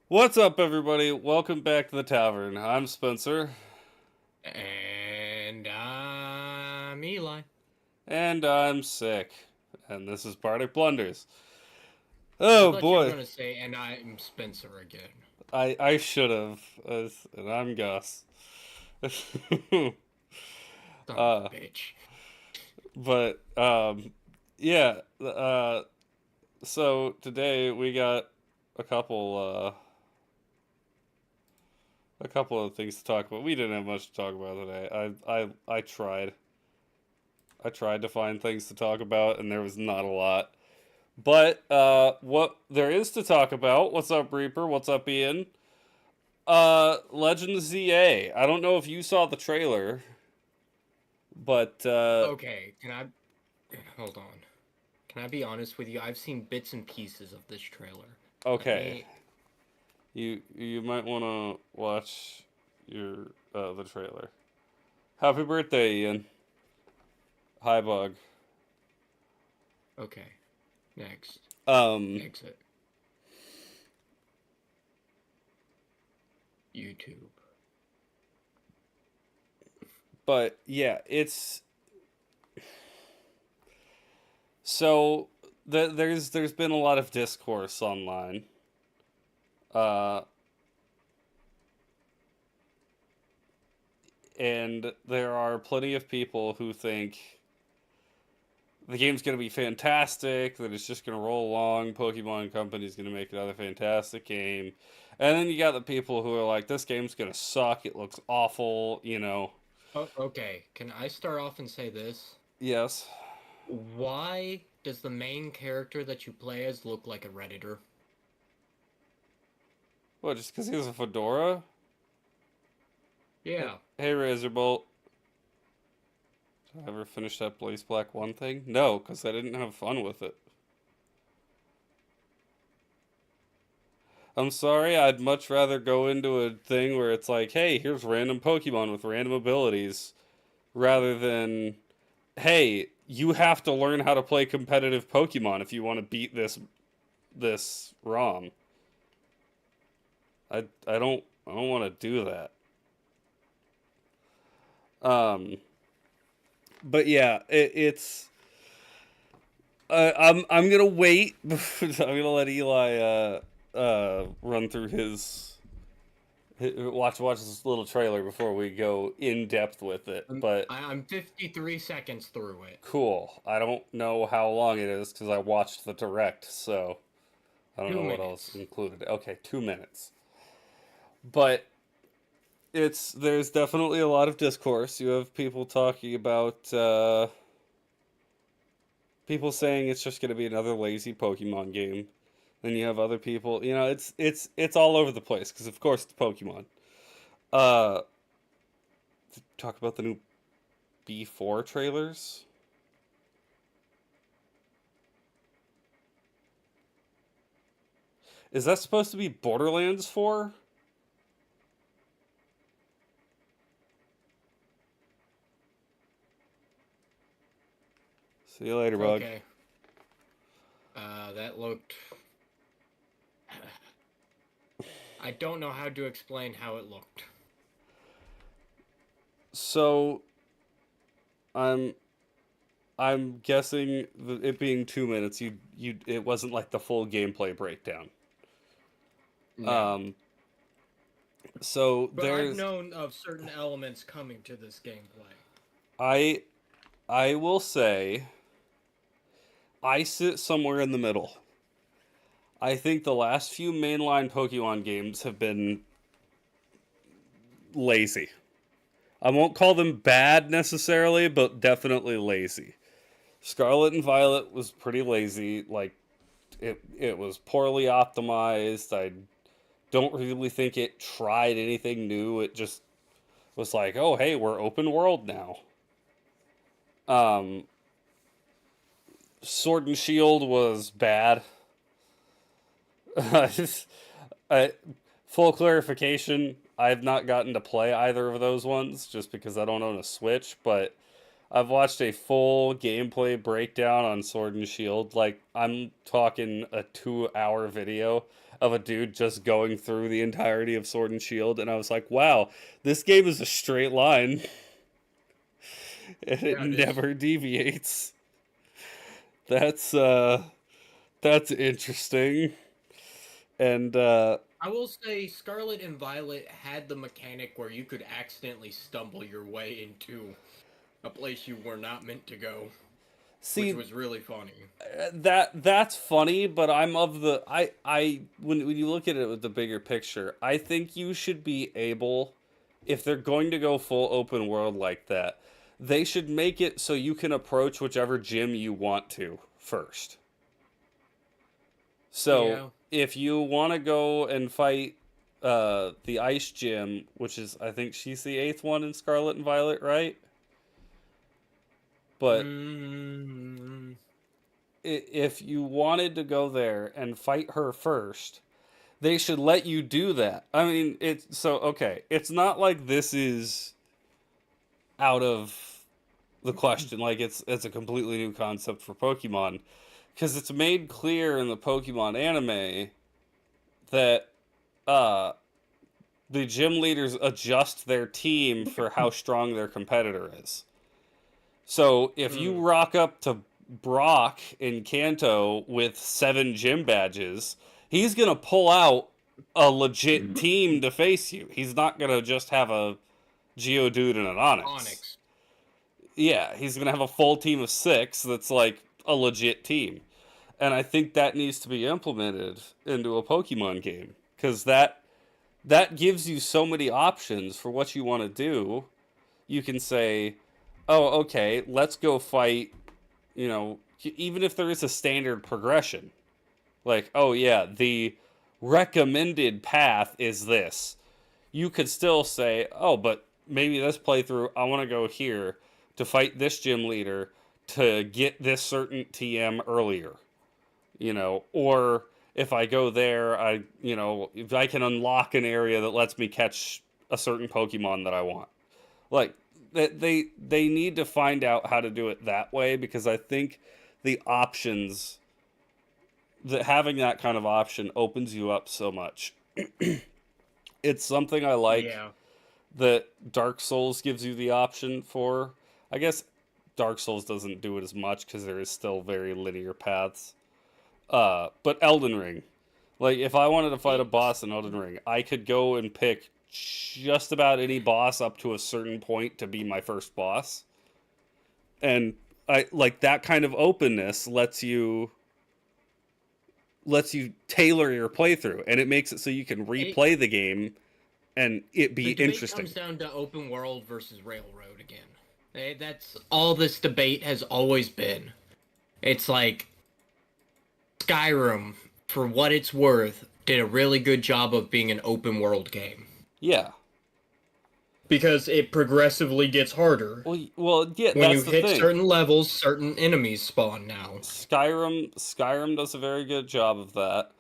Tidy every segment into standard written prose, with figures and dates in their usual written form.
What's up, everybody? Welcome back to the tavern. I'm Spencer, And I'm Eli. and I'm sick, and this is Bardic Blunders. I Oh thought you were boy, gonna say, and I'm Spencer again. I should have, and I'm Gus. Son of uh, a bitch. but yeah. So today we got a couple, a couple of things to talk about. We didn't have much to talk about today. I tried. I tried to find things to talk about, and there was not a lot. But what there is to talk about? What's up, Reaper? What's up, Ian? Legend ZA. I don't know if you saw the trailer, but Okay, can I hold on? Can I be honest with you? I've seen bits and pieces of this trailer. Let okay, me. you might want to watch your the trailer. Happy birthday, Ian. Hi, Bug. Okay, next. Um, Exit. YouTube. but yeah, it's so there's been a lot of discourse online. Uh, and there are plenty of people who think the game's going to be fantastic, that it's just going to roll along, Pokemon Company's going to make another fantastic game. And then you got the people who are like, this game's going to suck, it looks awful, you know. Oh, okay, can I start off and say this? Yes. Why does the main character that you play as look like a Redditor? What, just because he has a fedora? Yeah. Hey, Razorbolt. Did I ever finish that Blaze Black 1 thing? No, because I didn't have fun with it. I'm sorry, I'd much rather go into a thing where it's like, hey, here's random Pokemon with random abilities, rather than, hey, you have to learn how to play competitive Pokemon if you want to beat this ROM. I don't want to do that. Um, but yeah, it's I'm gonna wait. I'm gonna let Eli run through watch this little trailer before we go in depth with it. But I'm 53 seconds through it. cool. I don't know how long it is because I watched the direct, so I don't Two know what else minutes. included. Okay, 2 minutes. But there's definitely a lot of discourse. You have people talking about people saying it's just going to be another lazy Pokemon game. Then you have other people, it's all over the place because of course it's Pokemon. Uh, talk about the new B4 trailers. Is that supposed to be Borderlands 4? See you later, bug. Okay. That looked. I don't know how to explain how it looked. So I'm I'm guessing it being 2 minutes, you it wasn't like the full gameplay breakdown. No. Um, so But I've there's known of certain elements coming to this gameplay. I I will say I sit somewhere in the middle. I think the last few mainline Pokemon games have been lazy. I won't call them bad necessarily, but definitely lazy. Scarlet and Violet was pretty lazy. Like it was poorly optimized. I don't really think it tried anything new. It just was like, oh hey, we're open world now. Um, Sword and Shield was bad. I, full clarification: I have not gotten to play either of those ones just because I don't own a Switch. But I've watched a full gameplay breakdown on Sword and Shield. Like, I'm talking a 2 hour video of a dude just going through the entirety of Sword and Shield, and I was like, wow, this game is a straight line, and it Yeah, it is. never deviates. That's that's interesting. And I will say Scarlet and Violet had the mechanic where you could accidentally stumble your way into a place you were not meant to go, which see, was really funny. that's funny, but I'm of the I when you look at it with the bigger picture, I think you should be able, if they're going to go full open world like that, they should make it so you can approach whichever gym you want to first. So Yeah. if you want to go and fight the ice gym, which is, I think she's the eighth one in Scarlet and Violet, right? But Mm, if you wanted to go there and fight her first, they should let you do that. I mean, it's so okay. It's not like this is out of the question. Like it's a completely new concept for Pokemon, because it's made clear in the Pokemon anime that uh the gym leaders adjust their team for how strong their competitor is. So if you mm, rock up to Brock in Kanto with 7 gym badges, he's gonna pull out a legit team to face you. He's not gonna just have a Geodude and an Onyx. Onyx. Yeah, he's gonna have a full team of 6 that's like a legit team. And I think that needs to be implemented into a Pokemon game, because that gives you so many options for what you want to do. You can say, "Oh, okay, let's go fight." You know, even if there is a standard progression, like, "Oh yeah, the recommended path is this." You could still say, "Oh, but maybe this playthrough, I want to go here to fight this gym leader to get this certain TM earlier." Or if I go there, if I can unlock an area that lets me catch a certain Pokemon that I want. Like, they need to find out how to do it that way, because I think the options, that having that kind of option opens you up so much. It's something I like Yeah. that Dark Souls gives you the option for. I guess Dark Souls doesn't do it as much because there is still very linear paths. But Elden Ring, like, if I wanted to fight a It's boss in Elden Ring, I could go and pick just about any boss up to a certain point to be my first boss. And I like that kind of openness lets you tailor your playthrough, and it makes it so you can it, replay the game and it be the debate interesting. comes down to open world versus railroad again. That's all this debate has always been. It's like Skyrim, for what it's worth, did a really good job of being an open world game. Yeah. Because it progressively gets harder. Well, yeah, When you that's the hit thing. certain levels, certain enemies spawn now. Skyrim does a very good job of that.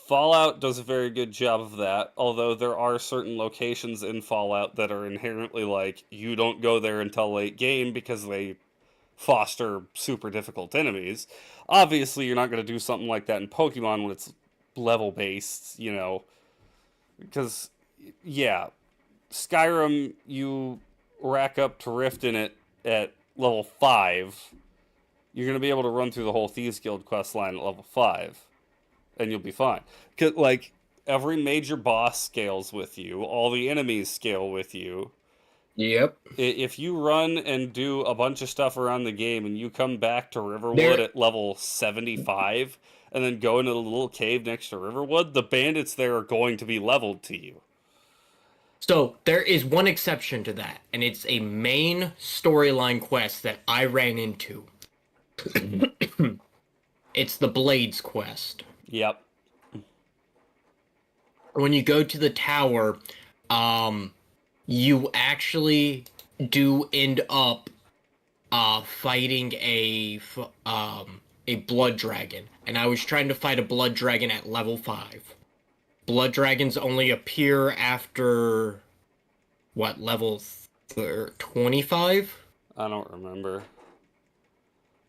Fallout does a very good job of that, although there are certain locations in Fallout that are inherently like, you don't go there until late game because they foster super difficult enemies. Obviously, you're not going to do something like that in Pokemon when it's level based, because yeah, Skyrim, you rack up to Rift in it at level 5, you're going to be able to run through the whole Thieves Guild quest line at level 5, and you'll be fine. 'Cause, like, every major boss scales with you, all the enemies scale with you. Yep. If you run and do a bunch of stuff around the game and you come back to Riverwood There at level 75 and then go into the little cave next to Riverwood, the bandits there are going to be leveled to you. So there is one exception to that, and it's a main storyline quest that I ran into. It's the Blades quest. Yep. When you go to the tower, you actually do end up fighting a blood dragon, and I was trying to fight a blood dragon at level 5. Blood dragons only appear after what level 25? I don't remember.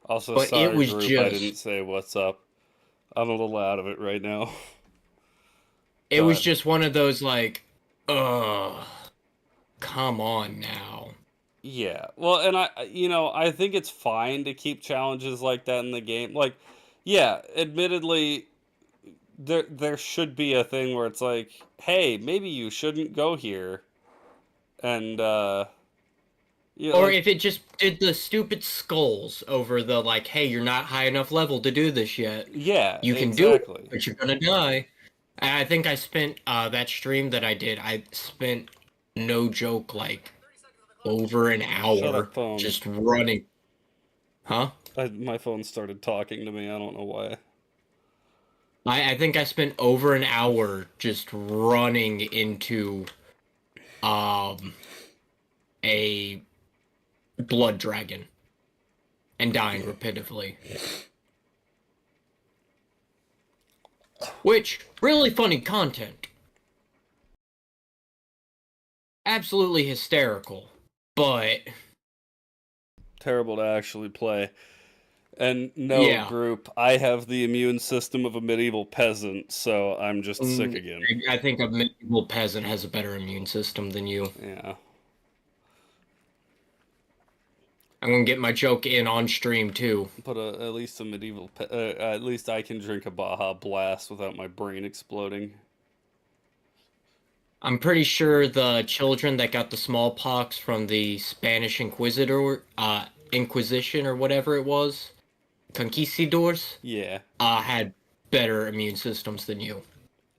Also, But it sorry, was group, I didn't just say what's up. I'm a little out of it right now. it Go was ahead. just one of those like, ugh, come on now. Yeah. Well, and I think it's fine to keep challenges like that in the game. Like, yeah, admittedly, there should be a thing where it's like, hey, maybe you shouldn't go here, and yeah, Or like, if it just did the stupid skulls over the like, hey, you're not high enough level to do this yet. yeah, You can do it, exactly. but you're gonna die. And I think I spent that stream that I did, I spent no joke like over an Shut hour up, phone. just running. Huh? My phone started talking to me. I don't know why. I think I spent over an hour just running into um a blood dragon and dying repetitively. Which really funny content. Absolutely hysterical. But Terrible to actually play. And no, yeah. group, I have the immune system of a medieval peasant, so I'm just sick Mm, again. I think a medieval peasant has a better immune system than you. Yeah. I'm gonna get my joke in on stream too. But at least a at least I can drink a Baja Blast without my brain exploding. I'm pretty sure the children that got the smallpox from the Spanish Inquisition or whatever it was, conquistadors, Yeah. had better immune systems than you.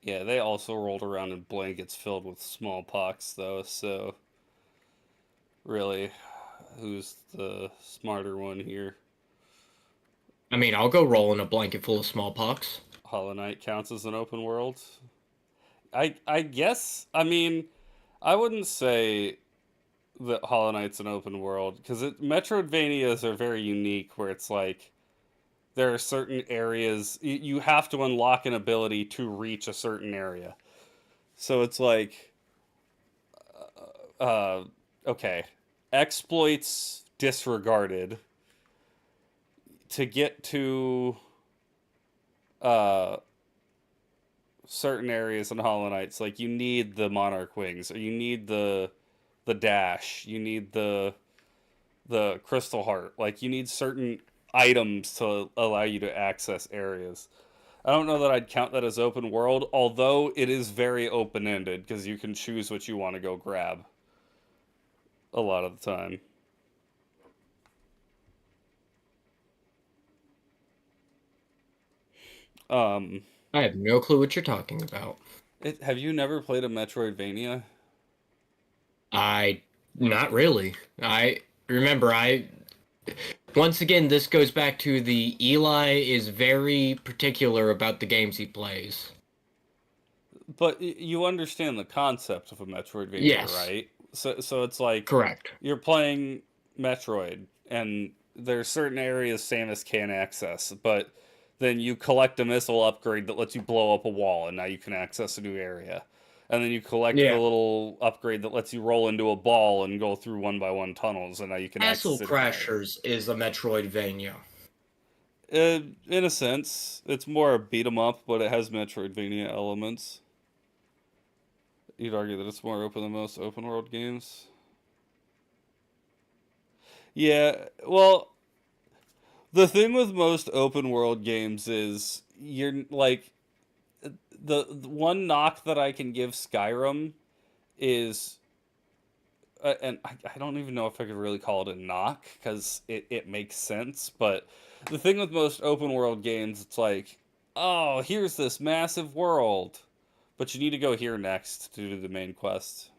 Yeah, they also rolled around in blankets filled with smallpox, though, so really, who's the smarter one here? I mean, I'll go roll in a blanket full of smallpox. Hollow Knight counts as an open world? I guess, I mean, I wouldn't say that Hollow Knight's an open world, because Metroidvanias are very unique, where it's like, there are certain areas, you have to unlock an ability to reach a certain area. So it's like, uh, okay, exploits disregarded. To get to uh, certain areas in Hollow Knights, like you need the Monarch Wings, or you need the dash, you need the Crystal Heart. Like you need certain items to allow you to access areas. I don't know that I'd count that as open world, although it is very open ended because you can choose what you want to go grab a lot of the time. Um, I have no clue what you're talking about. have you never played a Metroidvania? I not really. I remember I once again this goes back to the Eli is very particular about the games he plays. But you understand the concept of a Metroidvania, Yes, right? So it's like correct. you're playing Metroid, and there's certain areas Samus can't access, but then you collect a missile upgrade that lets you blow up a wall, and now you can access a new area. And then you collect the Yeah. little upgrade that lets you roll into a ball and go through one by one tunnels, and now you can Castle access a different area. Crashers is a Metroidvania. In a sense, it's more a beat 'em up, but it has Metroidvania elements. You'd argue that it's more open than most open world games. Yeah, well, the thing with most open world games is you're like the one knock that I can give Skyrim is and I don't even know if I could really call it a knock because it makes sense, but the thing with most open world games, it's like, oh, here's this massive world, but you need to go here next to do the main quest.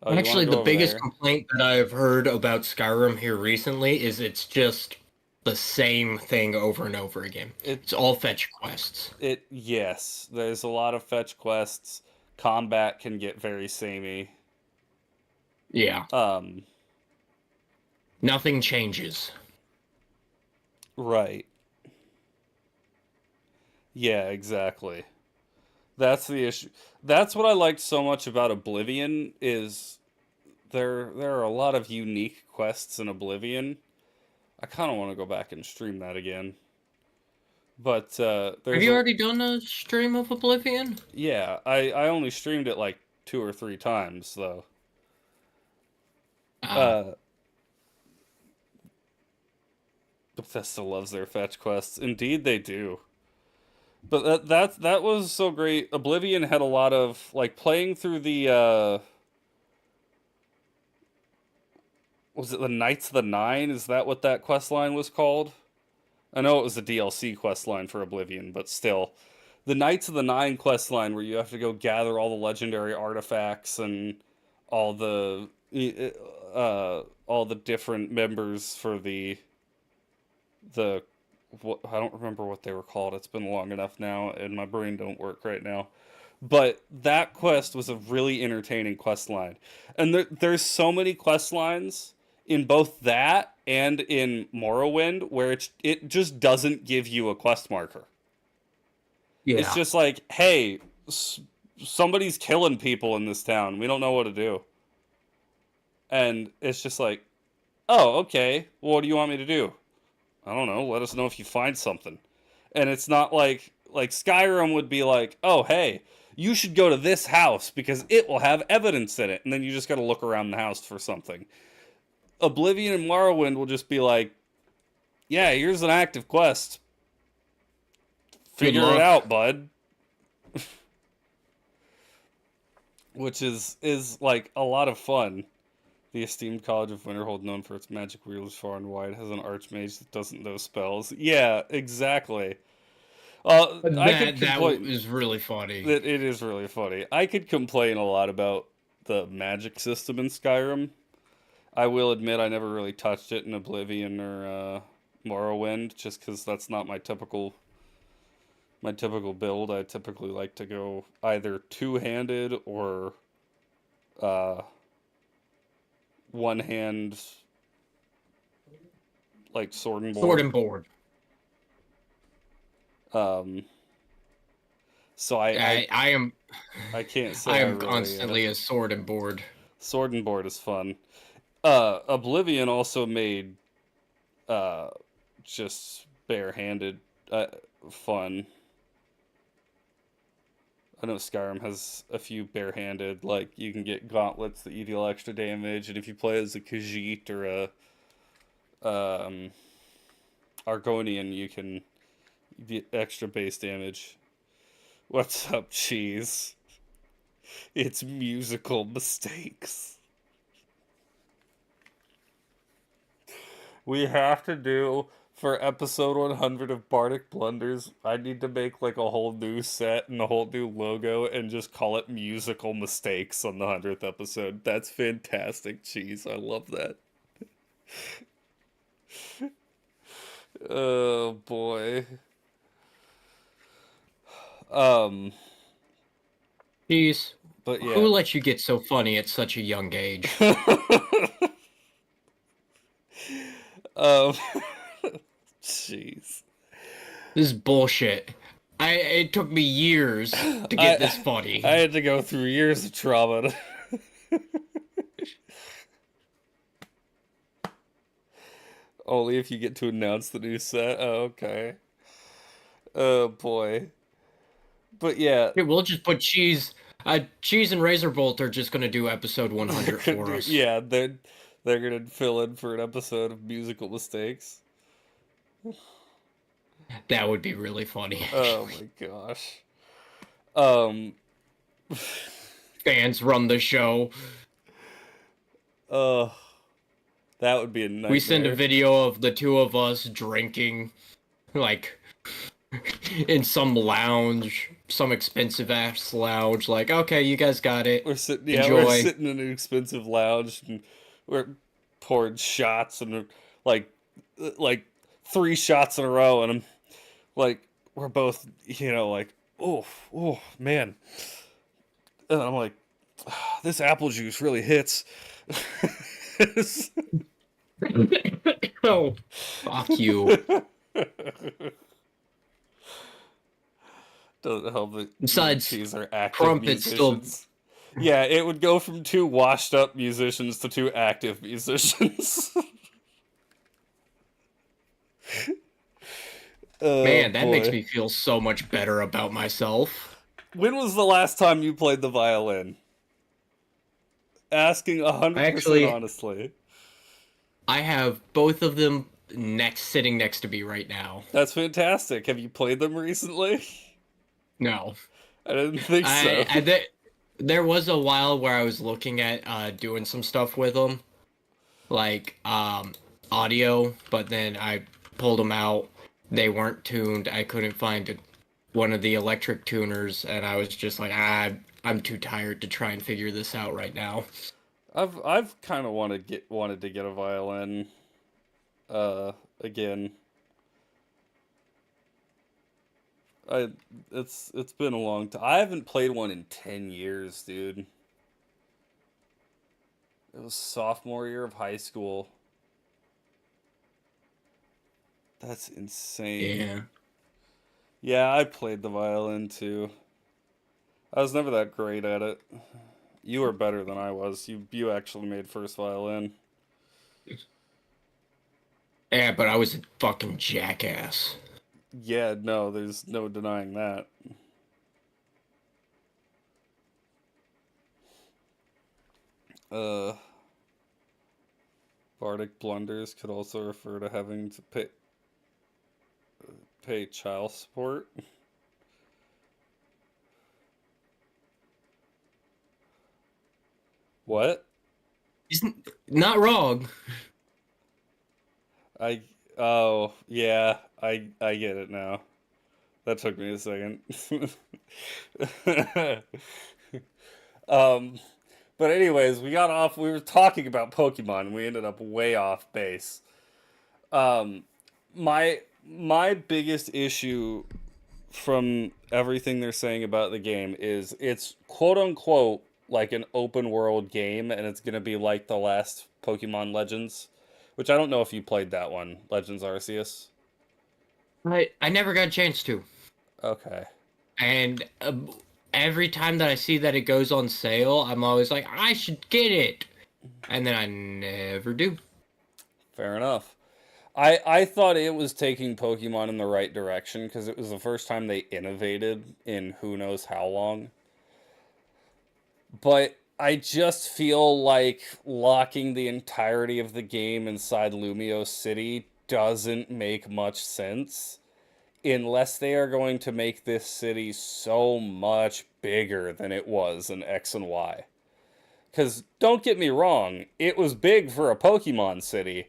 Oh, you want to Actually, the go over biggest there? complaint that I've heard about Skyrim here recently is it's just the same thing over and over again. It It's all fetch quests. yes, there's a lot of fetch quests. Combat can get very samey. Yeah. Um, Nothing changes. right. Yeah, exactly. That's the issue. That's what I liked so much about Oblivion is there are a lot of unique quests in Oblivion. I kind of want to go back and stream that again. But Have there's you a already done a stream of Oblivion? yeah. I only streamed it like 2 or 3 times though. Ah, Uh, Bethesda loves their fetch quests. Indeed, they do. But that was so great. Oblivion had a lot of like playing through the was it the Knights of the Nine? Is that what that quest line was called? I know it was the DLC quest line for Oblivion, but still, the Knights of the Nine quest line where you have to go gather all the legendary artifacts and all the all the different members for the what, I don't remember what they were called. It's been long enough now, and my brain don't work right now. But that quest was a really entertaining quest line, and there's so many quest lines in both that and in Morrowind where it just doesn't give you a quest marker. It's yeah. just like, hey, somebody's killing people in this town. We don't know what to do, and it's just like, oh, okay. Well, what do you want me to do? I don't know. Let us know if you find something. And it's not like Skyrim would be like, "Oh, hey, you should go to this house because it will have evidence in it." And then you just got to look around the house for something. Oblivion and Morrowind will just be like, "Yeah, here's an active quest. Good Figure it luck. out, bud." Which is like a lot of fun. The esteemed College of Winterhold, known for its magic wheels far and wide, has an archmage that doesn't know spells. Yeah, exactly. I could That complain. is really funny. It is really funny. I could complain a lot about the magic system in Skyrim. I will admit I never really touched it in Oblivion or Morrowind, just because that's not my typical build. I typically like to go either two-handed or uh, one hand, like sword and Sword board. and board. Um, so I am I can't say I I am really constantly a sword and board. sword and board is fun. Oblivion also made uh, just barehanded fun. I know Skyrim has a few barehanded, like you can get gauntlets that you deal extra damage, and if you play as a Khajiit or a Argonian, you can get extra base damage. What's up, cheese? It's musical mistakes. We have to do for episode 100 of Bardic Blunders. I need to make like a whole new set and a whole new logo and just call it musical mistakes on the 100th episode. That's fantastic, cheese. I love that. Oh boy. Um, Jeez, but who yeah. let you get so funny at such a young age? um, jeez. This is bullshit. It took me years to get this I funny. had to go through years of trauma. Only if you get to announce the new set. Oh, okay. Oh boy. But yeah, Here, we'll just put cheese. Cheese and Razor Bolt are just gonna do episode 100 for us. yeah, they're gonna fill in for an episode of musical mistakes. That would be really funny. Oh Actually, my gosh. Um. fans run the show. Uh, that would be a nightmare. We send a video of the two of us drinking, like, in some lounge, some expensive ass lounge. Like, okay, you guys got it. We're sitting, Enjoy. we're sitting in an expensive lounge and we're pouring shots and like 3 shots in a row, and I'm like, we're both, like, oh man, and I'm like, this apple juice really hits. Oh, fuck you. Doesn't help that Besides, these are active Crumpet's still musicians. Yeah, it would go from 2 washed up musicians to 2 active musicians. Oh Man, that makes boy. me feel so much better about myself. When was the last time you played the violin? Asking I 100% actually, honestly. I have both of them sitting next to me right now. That's fantastic. Have you played them recently? No, I didn't think so. there was a while where I was looking at doing some stuff with them, like audio, but then I pulled them out. They weren't tuned. I couldn't find one of the electric tuners, and I was just like, I'm too tired to try and figure this out right now. I've kind of wanted to get a violin again. I it's been a long time. I haven't played one in 10 years, dude. It was sophomore year of high school. That's insane. Yeah. Yeah, I played the violin too. I was never that great at it. You were better than I was. You actually made first violin. Yeah, but I was a fucking jackass. Yeah, no, there's no denying that. Uh, Bardic blunders could also refer to having to pay child support. What? He's not wrong. I oh yeah, I get it now. That took me a second. um, but anyways, we got off. We were talking about Pokemon, and we ended up way off base. Um, my biggest issue from everything they're saying about the game is it's quote unquote like an open world game, and it's gonna be like the last Pokemon Legends, which I don't know if you played that one, Legends Arceus. I never got a chance to. Okay, And every time that I see that it goes on sale, I'm always like, I should get it. And then I never do. fair enough. I thought it was taking Pokemon in the right direction because it was the first time they innovated in who knows how long. But I just feel like locking the entirety of the game inside Lumio City doesn't make much sense unless they are going to make this city so much bigger than it was in X and Y. Because don't get me wrong, it was big for a Pokemon city,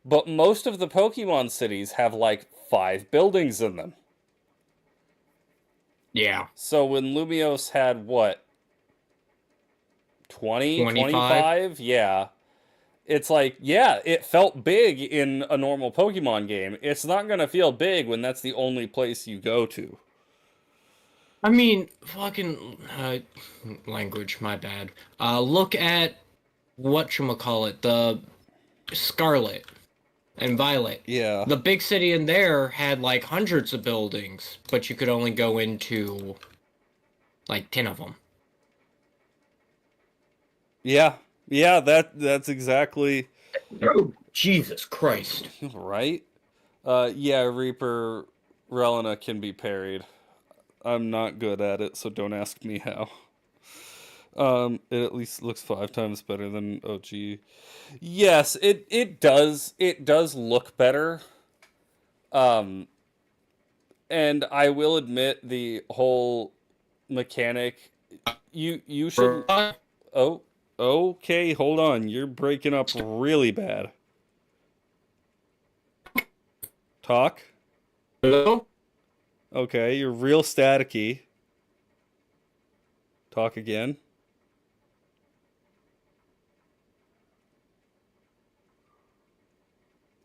but most of the Pokemon cities have like 5 buildings in them. Yeah. So when Lumios had what, 20, 25? 25? Yeah. It's like, yeah, it felt big in a normal Pokemon game. It's not going to feel big when that's the only place you go to. I mean, fucking language, my bad. Look at whatchamacallit, the Scarlet and Violet. Yeah. The big city in there had like hundreds of buildings, but you could only go into like 10 of them. Yeah. Yeah, that's exactly Oh, Jesus Christ. right. Yeah, Reaper Relina can be parried. I'm not good at it, so don't ask me how. It at least looks 5 times better than OG. Yes, it does. It does look better. Um, and I will admit the whole mechanic. You should. Oh, okay. Hold on. You're breaking up really bad. Talk. Hello? Okay, you're real staticky. Talk again.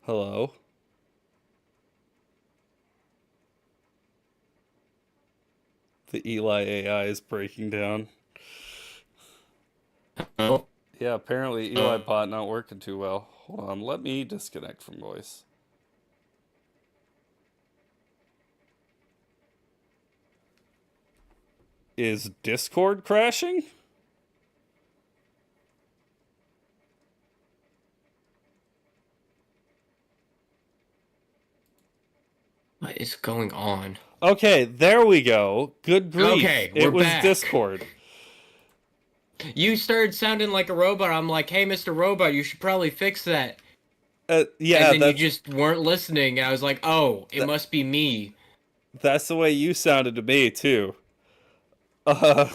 Hello. The Eli AI is breaking down. Hello? Yeah, apparently Eli bot not working too well. Hold on, let me disconnect from voice. Is Discord crashing? What is going on? Okay, there we go. Good grief. Okay, It we're was back. Discord. You started sounding like a robot. I'm like, hey, Mr. Robot, you should probably fix that. And Yeah, then you just weren't listening. And I was like, oh, it that, must be me. that's the way you sounded to me, too. Uh,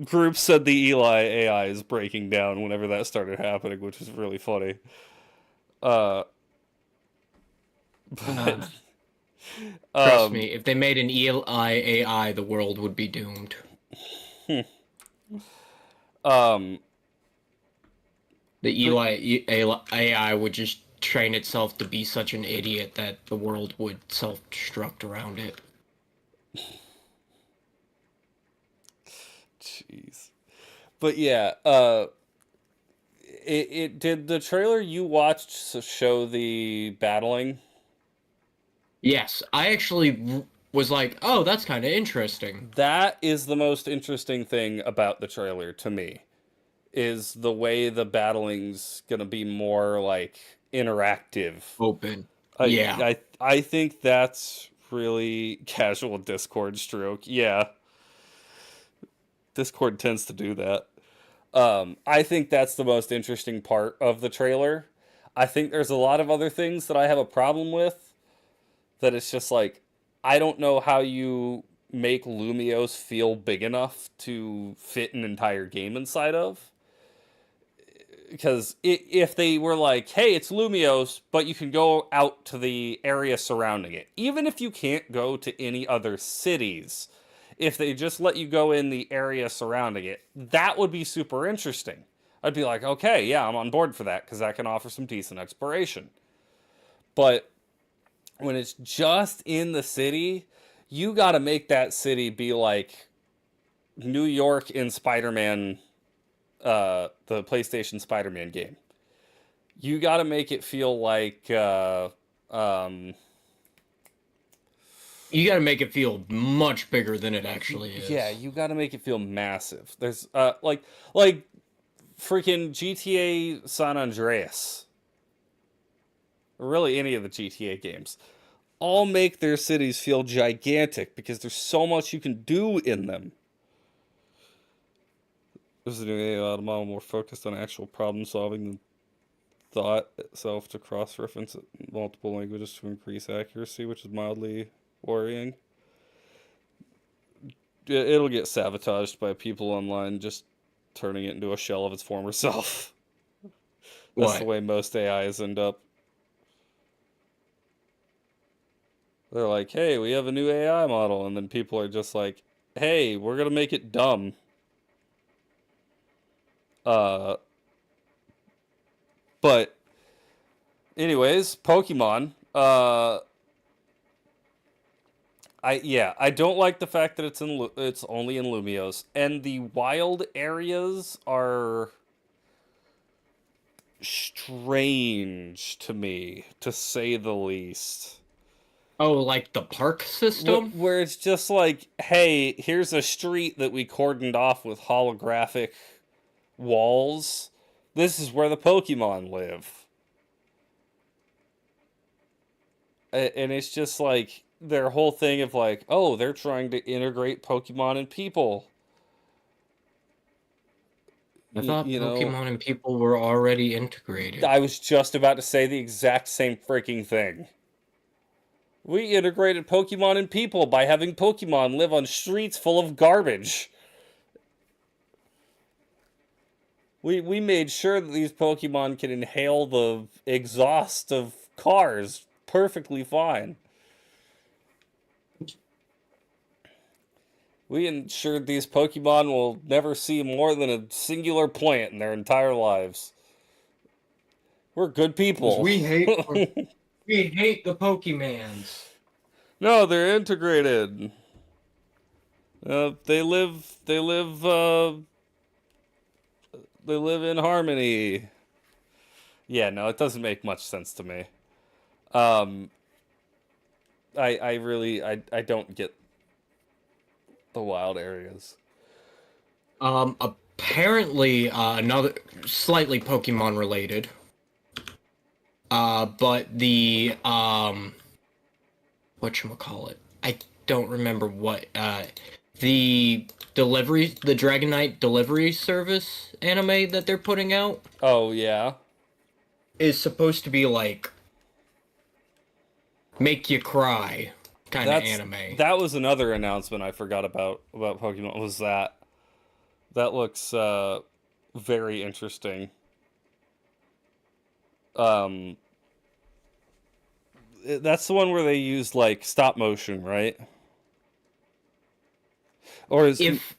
Group said the Eli AI is breaking down whenever that started happening, which is really funny. Uh, but, Uh, Trust um, me, if they made an Eli AI, the world would be doomed. um, The but AI would just train itself to be such an idiot that the world would self-destruct around it. jeez. But yeah, it did the trailer you watched show the battling? Yes, I actually was like, oh, that's kind of interesting. That is the most interesting thing about the trailer to me, is the way the battling's gonna be more like interactive. Open. I Yeah. I think that's really casual Discord stroke. Yeah, Discord tends to do that. I think that's the most interesting part of the trailer. I think there's a lot of other things that I have a problem with. That it's just like, I don't know how you make Lumios feel big enough to fit an entire game inside of. Because if they were like, hey, it's Lumios, but you can go out to the area surrounding it, even if you can't go to any other cities, if they just let you go in the area surrounding it, that would be super interesting. I'd be like, okay, yeah, I'm on board for that because that can offer some decent exploration. But when it's just in the city, you got to make that city be like New York in Spider-Man, the PlayStation Spider-Man game. You got to make it feel like You got to make it feel much bigger than it actually yeah, is. you got to make it feel massive. There's like freaking GTA San Andreas, or really any of the GTA games, all make their cities feel gigantic because there's so much you can do in them. There's a new AI model more focused on actual problem solving than thought itself to cross reference multiple languages to increase accuracy, which is mildly worrying. It'll get sabotaged by people online just turning it into a shell of its former self. That's the What? way most AIs end up. They're like, hey, we have a new AI model. And then people are just like, hey, we're going to make it dumb. Uh, but, anyways, Pokemon. I don't like the fact that it's only in Lumios, and the wild areas are strange to me, to say the least. Oh, like the park system? Where it's just like, hey, here's a street that we cordoned off with holographic walls. This is where the Pokemon live. And it's just like their whole thing of like, oh, they're trying to integrate Pokemon and people. I thought You know, Pokemon and people were already integrated. I was just about to say the exact same freaking thing. We integrated Pokemon and people by having Pokemon live on streets full of garbage. We made sure that these Pokemon can inhale the exhaust of cars perfectly fine. We ensured these Pokemon will never see more than a singular plant in their entire lives. We're good people. We hate the Pokemans. No, they're integrated. They live in harmony. Yeah, no, it doesn't make much sense to me. Um, I really, I don't get the wild areas. Apparently, another slightly Pokemon related. But the whatchamacallit. I don't remember what the the Dragon Knight delivery service anime that they're putting out Oh yeah, is supposed to be like make you cry kind of that's anime. that was another announcement I forgot about Pokemon. Was that looks very interesting. Um, that's the one where they use like stop motion, right? Or is If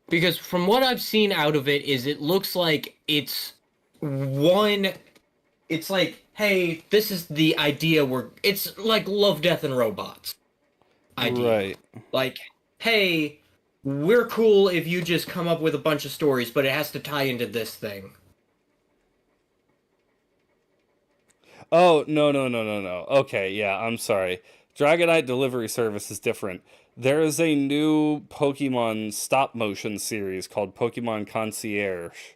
because from what I've seen out of it is it looks like one it's like, hey, this is the idea where it's like Love, Death and Robots idea. right? Like, hey, we're cool if you just come up with a bunch of stories, but it has to tie into this thing. Oh, no. Okay, yeah, I'm sorry. Dragonite Delivery Service is different. There is a new Pokemon stop motion series called Pokemon Concierge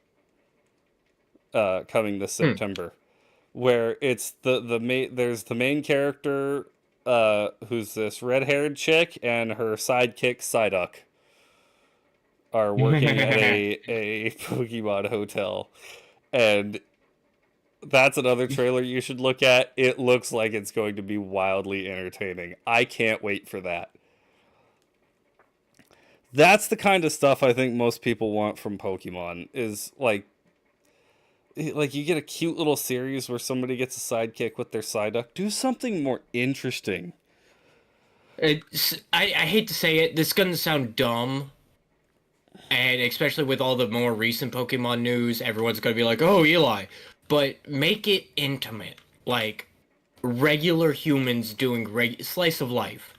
coming this Hmm. September, where it's the main there's the main character who's this red-haired chick and her sidekick Psyduck are working at a Pokemon hotel, and that's another trailer you should look at. It looks like it's going to be wildly entertaining. I can't wait for that. That's the kind of stuff I think most people want from Pokemon is like you get a cute little series where somebody gets a sidekick with their Psyduck. Do something more interesting. I hate to say it, this is gonna sound dumb, and especially with all the more recent Pokemon news, everyone's gonna be like, "Oh, Eli," but make it intimate, like regular humans doing slice of life.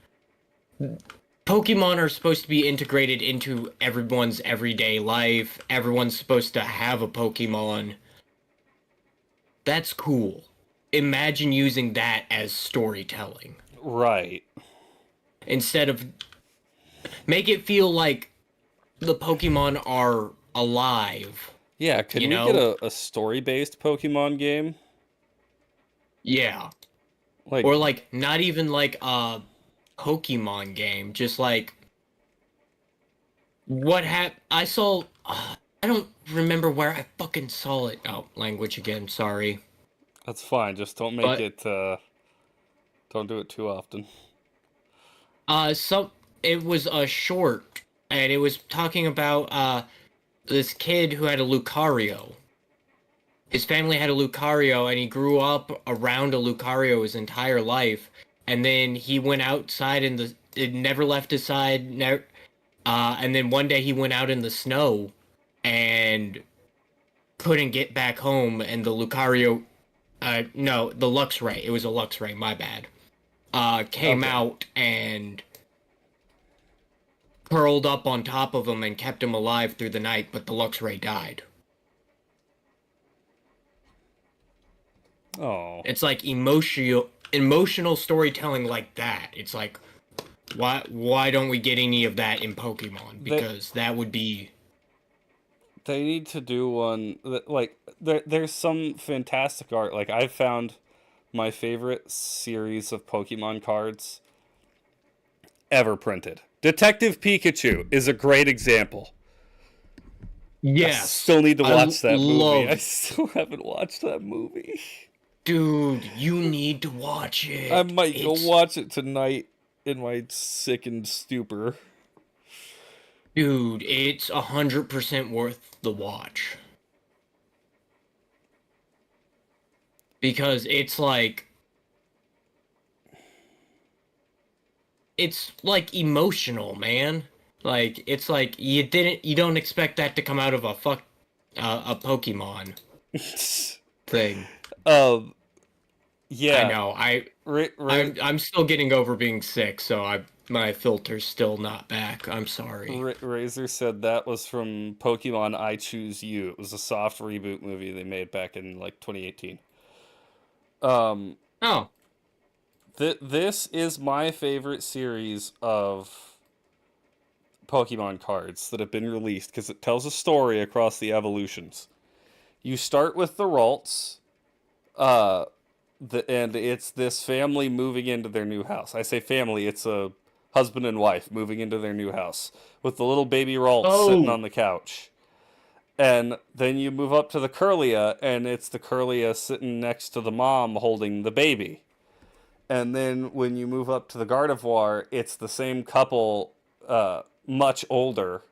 Pokemon are supposed to be integrated into everyone's everyday life. Everyone's supposed to have a Pokemon. That's cool. Imagine using that as storytelling Right. instead of make it feel like the Pokemon are alive. Yeah, can You we get know? a story-based Pokemon game? Yeah. Like, Or like not even like a Pokemon game, just like I saw I don't remember where I fucking saw it. Oh, language again, sorry. that's fine. Just don't make But it, don't do it too often. so it was a short and it was talking about this kid who had a Lucario. His family had a Lucario and he grew up around a Lucario his entire life. And then he went outside in the it never left his side, never and then one day he went out in the snow and couldn't get back home and the Lucario no, the Luxray, it was a Luxray, my bad. Came Okay. out and curled up on top of him and kept him alive through the night, but the Luxray died. Oh. It's like emotional storytelling like that. It's like why don't we get any of that in Pokemon? They Because that would be they need to do one that like there's some fantastic art. Like I've found my favorite series of Pokemon cards ever printed. Detective Pikachu is a great example. I yes. still need to watch that movie. I Love still haven't watched that movie. dude, you need to watch I it. might go It's watch it tonight in my sickened stupor. dude, it's 100% worth the watch. Because it's like emotional, man. Like it's like you don't expect that to come out of a Pokemon thing. um, I yeah, know. Ra- Ra- I'm still getting over being sick, so my filter's still not back. I'm sorry. Razor said that was from Pokemon I Choose You. It was a soft reboot movie they made back in like 2018. Um, Oh, this is my favorite series of Pokemon cards that have been released because it tells a story across the evolutions. You start with the Ralts, uh, and it's this family moving into their new house. I say family, it's a husband and wife moving into their new house with the little baby Ralts sitting Oh, on the couch. And then you move up to the Curlia, and it's the Curlia sitting next to the mom holding the baby. And then when you move up to the Gardevoir, it's the same couple, much older,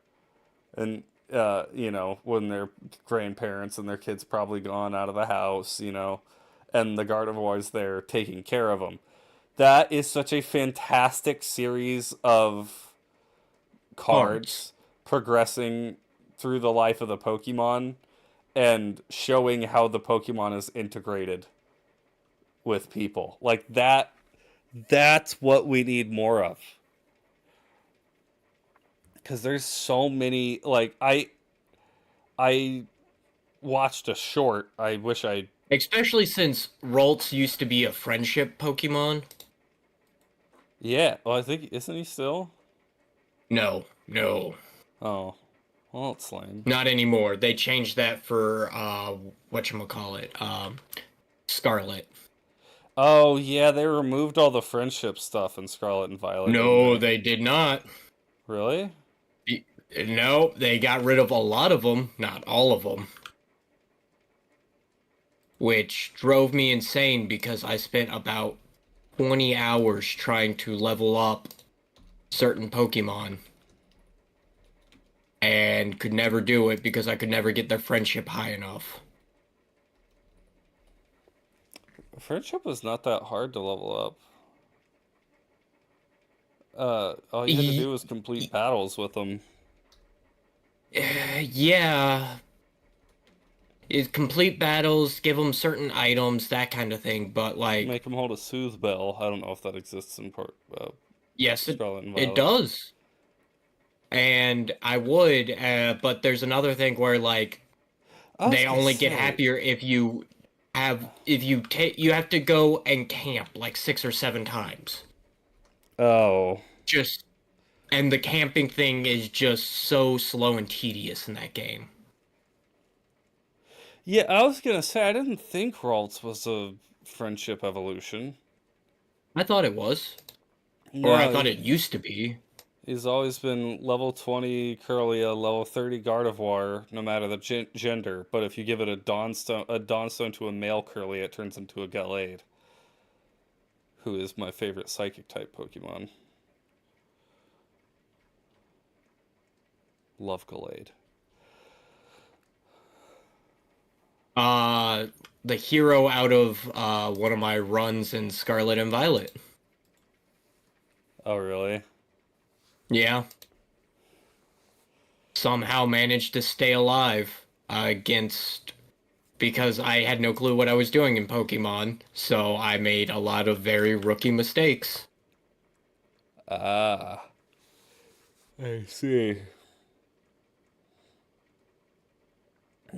and when their grandparents and their kids probably gone out of the house, and the Gardevoir's there taking care of them. That is such a fantastic series of cards. cards progressing through the life of the Pokemon and showing how the Pokemon is integrated with people. Like that's what we need more of. Cuz there's so many, like I watched a short. I wish I Especially since Ralts used to be a friendship Pokemon. Yeah, well I think isn't he still? No, no, Oh. Well, it's lame. not anymore. They changed that for whatchamacallit, Scarlet. Oh, yeah, they removed all the friendship stuff in Scarlet and Violet, didn't No, they? they did not. Really? No, they got rid of a lot of them, not all of them. Which drove me insane because I spent about 20 hours trying to level up certain Pokemon and could never do it because I could never get their friendship high enough. Friendship was not that hard to level up. All you had to E- do was complete battles with them. yeah, complete battles, give them certain items, that kind of thing. But like, Make them hold a Soothe Bell. I don't know if that exists in yes, Scarlet and it Violet. does. And I would, but there's another thing where like I was they gonna only get say, happier if you take you have to go and camp like 6 or 7 times. oh, Just and the camping thing is just so slow and tedious in that game. yeah, I was gonna say I didn't think Ralts was a friendship evolution. I thought it was, or I No, thought it used to be. he's always been level 20 Curlia, level 30 Gardevoir, no matter the gender. But if you give it a Dawnstone to a male Curlia, it turns into a Gallade, who is my favorite Psychic type Pokemon. Love Gallade. Uh, the hero out of one of my runs in Scarlet and Violet. Oh, really? Yeah, somehow managed to stay alive against because I had no clue what I was doing in Pokemon, so I made a lot of very rookie mistakes. Ah, I see.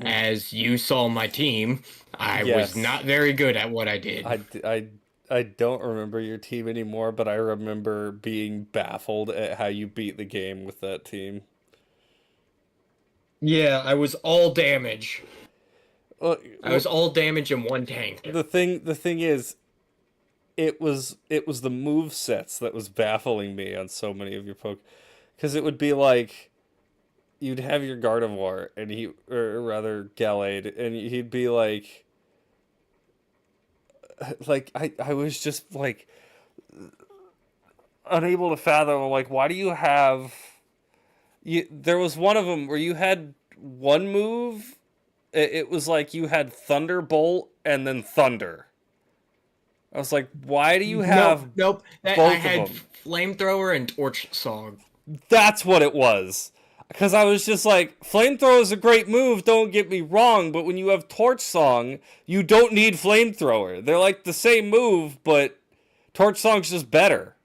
As you saw my team, I was Yes. not very good at what I did. I don't remember your team anymore, but I remember being baffled at how you beat the game with that team. Yeah, I was all damage. Well, I was all damage in one tank. the thing is, it was the move sets that was baffling me on so many of your because it would be like you'd have your Gardevoir and or rather Gallade, and he'd be like I was just like unable to fathom, like, why do you have there was one of them where you had one move. It was like you had Thunderbolt and then Thunder. I was like, why do you Nope, have nope. I both of had them? flamethrower and torch song. That's what it was. Because I was just like, Flamethrower is a great move, don't get me wrong, but when you have Torch Song, you don't need Flamethrower. They're like the same move, but Torch Song's just better.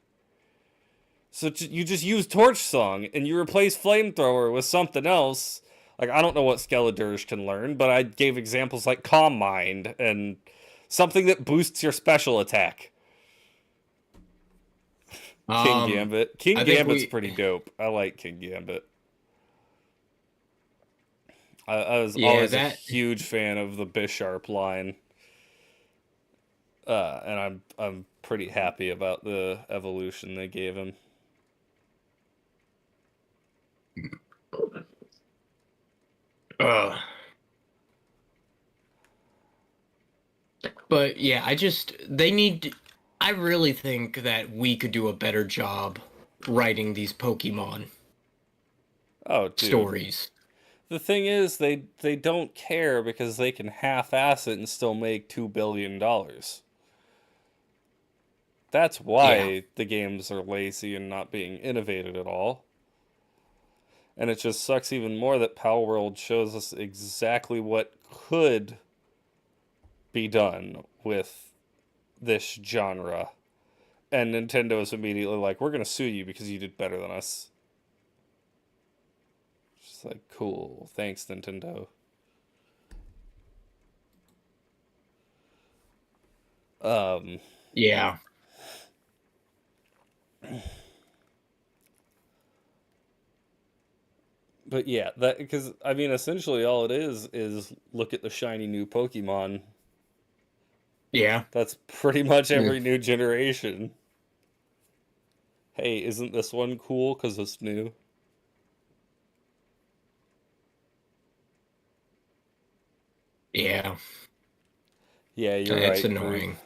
So you just use Torch Song and you replace Flamethrower with something else. Like, I don't know what Skeledirge can learn, but I gave examples like Calm Mind and something that boosts your special attack. King Gambit. King I think Gambit's we, pretty dope. I like King Gambit. I was yeah, always a that huge fan of the Bisharp line. And I'm pretty happy about the evolution they gave him. Uh, but yeah, I really think that we could do a better job writing these Pokemon Oh, dude. stories. The thing is, they don't care because they can half-ass it and still make $2 billion. That's Yeah. why the games are lazy and not being innovated at all. And it just sucks even more that Power World shows us exactly what could be done with this genre. And Nintendo is immediately like, we're going to sue you because you did better than us. Just like, cool. Thanks, Nintendo. Um, Yeah. but yeah, that because I mean, essentially all it is look at the shiny new Pokemon. Yeah. That's pretty much Yeah. every new generation. Hey, isn't this one cool because it's new? Yeah. Yeah, you're It's right, group. annoying.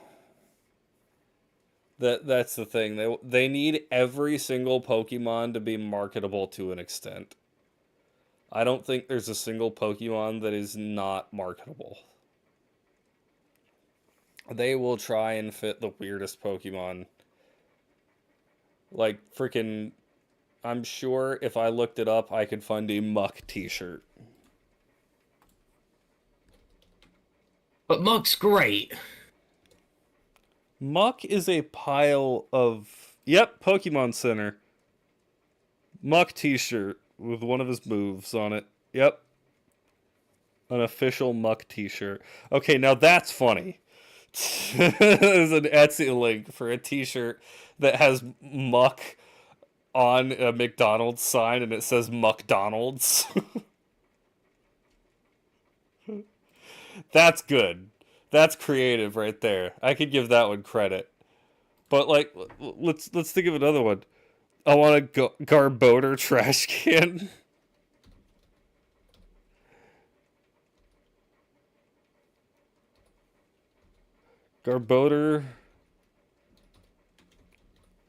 That's the thing. They need every single Pokemon to be marketable to an extent. I don't think there's a single Pokemon that is not marketable. They will try and fit the weirdest Pokemon. Like freaking I'm sure if I looked it up I could find a Muck t-shirt. But Muck's great. Muck is a pile of yep, Pokemon Center. Muck t-shirt with one of his moves on it. Yep. An official Muck t-shirt. Okay, now that's funny. There's an Etsy link for a t-shirt that has Muck on a McDonald's sign and it says McDonald's. That's good. That's creative right there. I could give that one credit. But like let's think of another one. I want a Garbodor trash can. Garbodor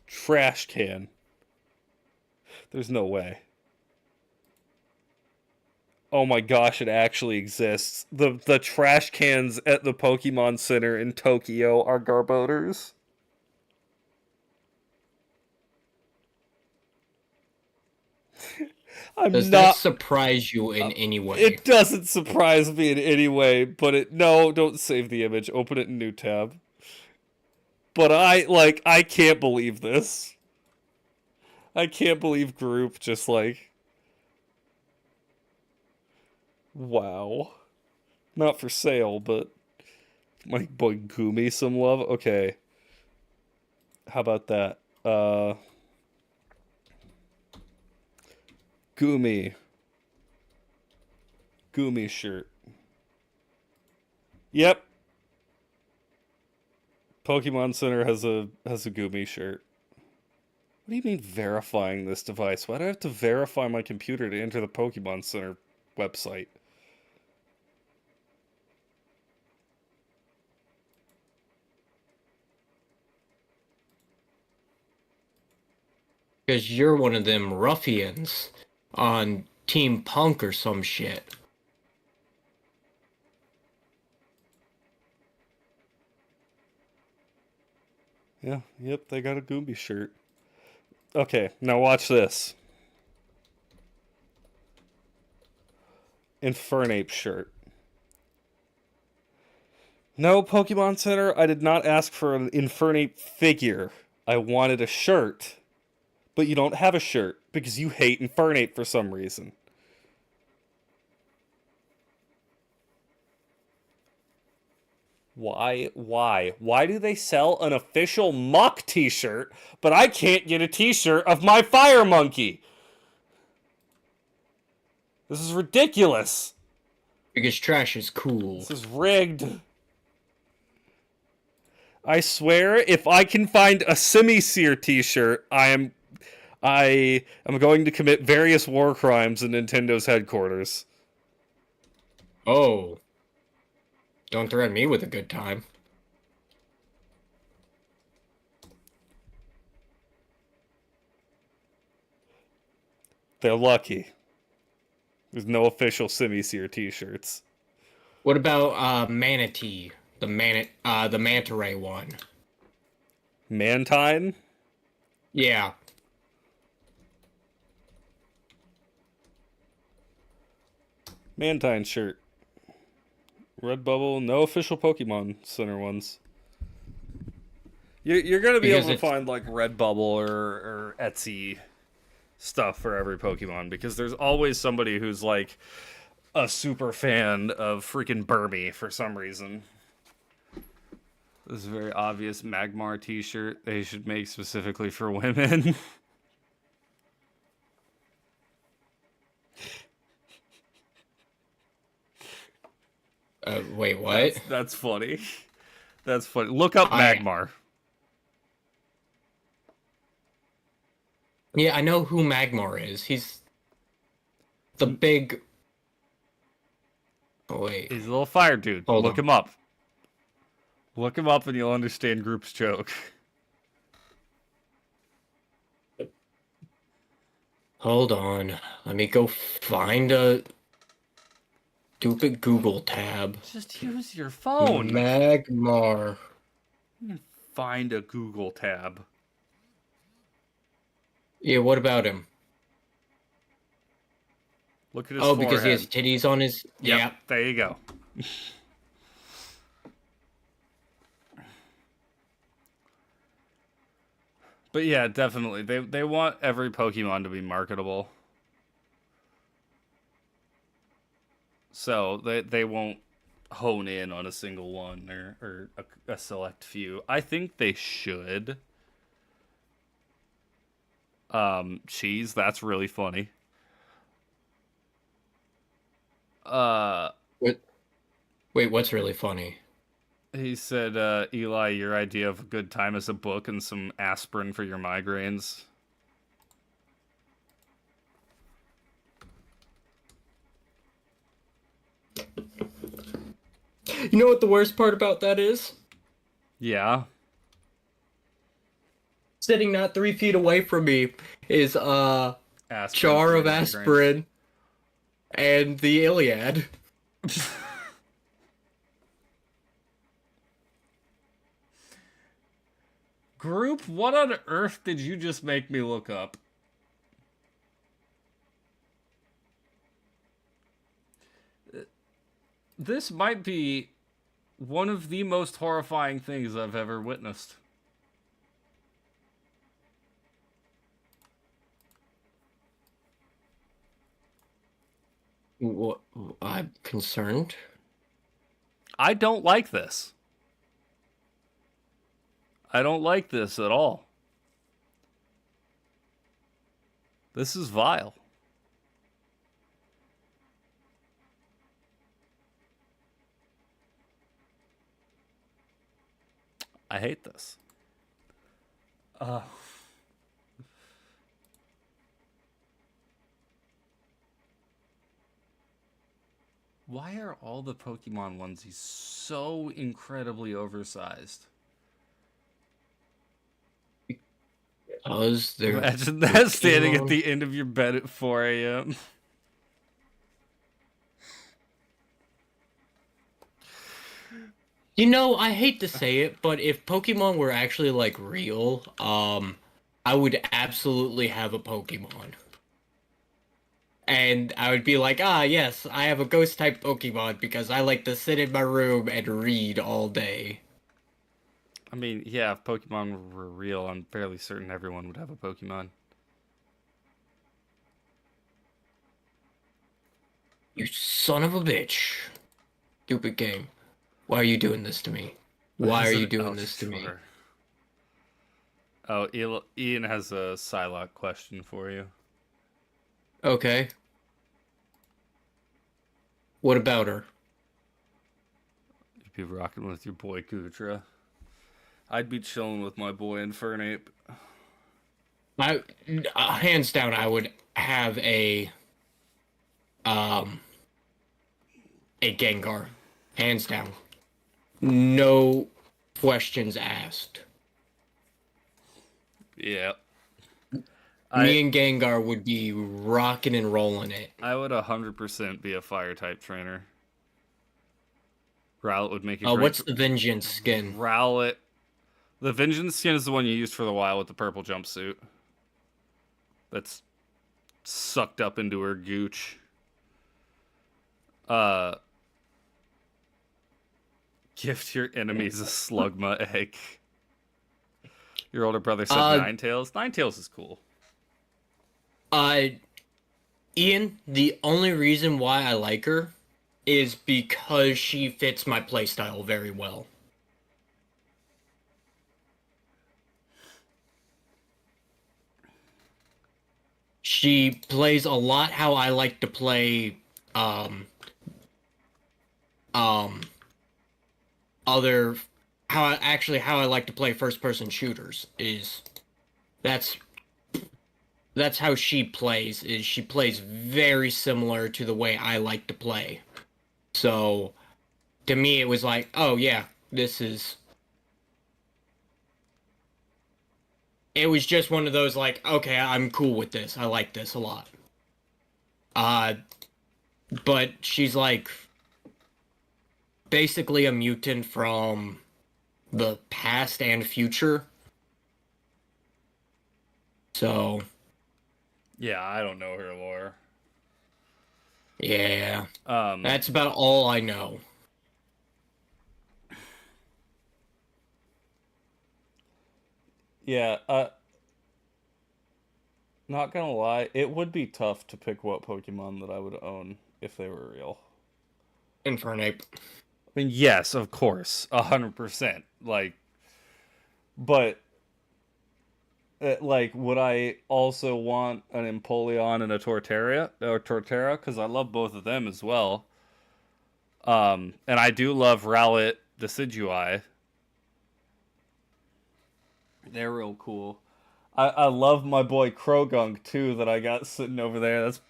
trash can. There's no way. Oh my gosh, it actually exists. The trash cans at the Pokemon Center in Tokyo are Garbodors. I'm Does that not. surprise you in any way? It doesn't surprise me in any way, but it. No, don't save the image. Open it in new tab. But I can't believe this. I can't believe group just like. Wow. Not for sale, but. My boy Gumi some love. Okay. How about that? Gumi. Gumi shirt. Yep. Pokemon Center has a Gumi shirt. What do you mean verifying this device? Why do I have to verify my computer to enter the Pokemon Center website? Because you're one of them ruffians on Team Punk or some shit. Yeah, yep, they got a Gumi shirt. Okay, now watch this. Infernape shirt. No, Pokemon Center, I did not ask for an Infernape figure. I wanted a shirt. But you don't have a shirt because you hate Infernape for some reason. Why? Why? Why do they sell an official Muck t-shirt, but I can't get a t-shirt of my Fire Monkey? This is ridiculous. Because trash is cool. This is rigged. I swear, if I can find a Semi-Seer t-shirt, I am going to commit various war crimes in Nintendo's headquarters. Oh, don't threaten me with a good time. They're lucky. There's no official Semi-Seer t-shirts. What about Manatee, the manta ray one? Mantine? Yeah. Mantine shirt. Redbubble, no official Pokemon Center ones. You're gonna be Because able to it's find like Redbubble or Etsy stuff for every Pokemon because there's always somebody who's like a super fan of freaking Burmy for some reason. This is a very obvious Magmar t-shirt they should make specifically for women. wait, what? That's funny. That's funny. Look up Magmar. Yeah, I know who Magmar is. He's the big. Oh, wait. He's a little fire dude. Look him up. Look him up and you'll understand Group's joke. Hold on. Let me go find a stupid Google tab. Just use your phone. Magmar. Find a Google tab. Yeah, what about him? Look at his forehead. Because he has titties on his... Yep, yeah. there you go. But yeah, definitely. They want every Pokemon to be marketable. So they won't hone in on a single one or a select few. I think they should. Cheese, that's really funny. What? Wait, what's really funny? He said, Eli, your idea of a good time is a book and some aspirin for your migraines. You know what the worst part about that is? Yeah. Sitting not 3 feet away from me is jar of aspirin and the Iliad. Group, what on earth did you just make me look up? This might be one of the most horrifying things I've ever witnessed. What? I'm concerned. I don't like this. I don't like this at all. This is vile. I hate this. Why are all the Pokemon onesies so incredibly oversized? Because they're... Imagine that standing at the end of your bed at 4 a.m. You know, I hate to say it, but if Pokemon were actually, like, real, I would absolutely have a Pokemon. And I would be like, yes, I have a ghost-type Pokemon because I like to sit in my room and read all day. I mean, yeah, if Pokemon were real, I'm fairly certain everyone would have a Pokemon. You son of a bitch. Stupid game. Why are you doing this to me? Why are you doing this to me? Oh, Ian has a Psylocke question for you. Okay. What about her? You'd be rocking with your boy Kutra. I'd be chilling with my boy Infernape. I hands down, I would have um a Gengar, hands down, no questions asked. Yeah. Me and Gengar would be rocking and rolling it. I would 100% be a fire type trainer. Rowlet would make a great. What's the Vengeance skin? Rowlet. The Vengeance skin is the one you used for the while with the purple jumpsuit. That's sucked up into her gooch. Gift your enemies a Slugma egg. Your older brother said Ninetales. Ninetales is cool. Ian, the only reason why I like her is because she fits my playstyle very well. She plays a lot how I like to play other how I like to play first person shooters is that's how she plays. Is she plays very similar to the way I like to play. So to me it was like, oh yeah, it was just one of those like, okay, I'm cool with this. I like this a lot. But she's like basically a mutant from the past and future. So yeah, I don't know her lore. Yeah. That's about all I know. Yeah, not gonna lie, it would be tough to pick what Pokemon that I would own if they were real. Infernape. I mean, yes, of course, 100%. Like, but like, would I also want an Empoleon and a Torterra? Because I love both of them as well. And I do love Rowlet Decidueye. They're real cool. I love my boy Krogunk too that I got sitting over there. That's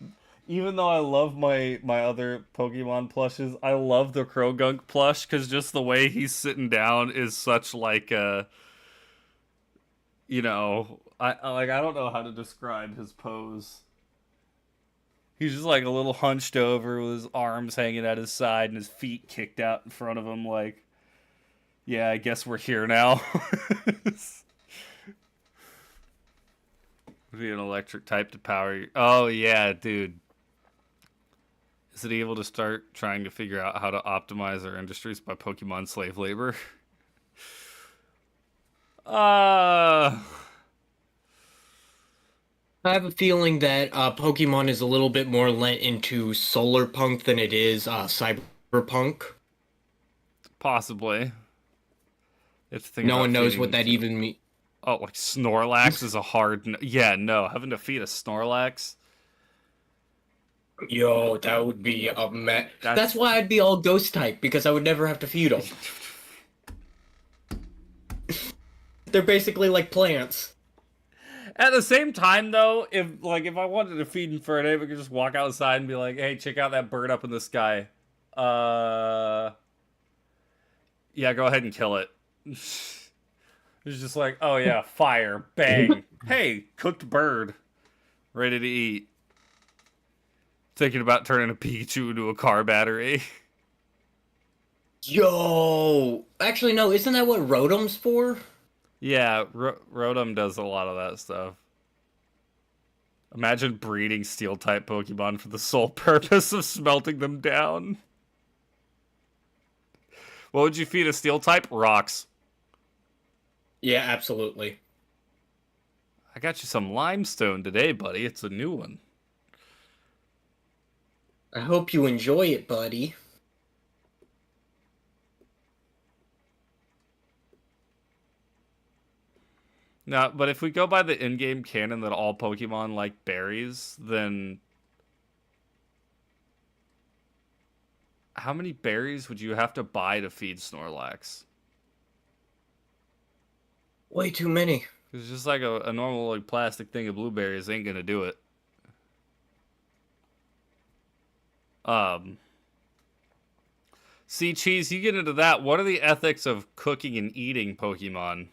even though I love my other Pokemon plushes, I love the Krogunk plush because just the way he's sitting down is such like a, you know, I don't know how to describe his pose. He's just like a little hunched over with his arms hanging at his side and his feet kicked out in front of him. Like, yeah, I guess we're here now. Would be an electric type to power you. Oh yeah, dude. Is it able to start trying to figure out how to optimize our industries by Pokemon slave labor? I have a feeling that Pokemon is a little bit more lent into solar punk than it is cyberpunk. Possibly. If no one knows what that even means. Oh, like Snorlax is a hard. Yeah, no. Having to feed a Snorlax. Yo, that would be a mess. That's why I'd be all ghost type, because I would never have to feed them. They're basically like plants. At the same time, though, if I wanted to feed Infernape, I could just walk outside and be like, "Hey, check out that bird up in the sky." Yeah, go ahead and kill it. It's just like, oh yeah, fire, bang. Hey, cooked bird, ready to eat. Thinking about turning a Pikachu into a car battery. Yo, actually no, isn't that what Rotom's for? Yeah, Rotom does a lot of that stuff. Imagine breeding Steel-type Pokemon for the sole purpose of smelting them down. What would you feed a Steel-type? Rocks. Yeah, absolutely. I got you some limestone today, buddy. It's a new one. I hope you enjoy it, buddy. Now, but if we go by the in-game canon that all Pokemon like berries, then how many berries would you have to buy to feed Snorlax? Way too many. It's just like a normal like plastic thing of blueberries ain't gonna do it. Um, See, Cheese, you get into that. What are the ethics of cooking and eating Pokemon?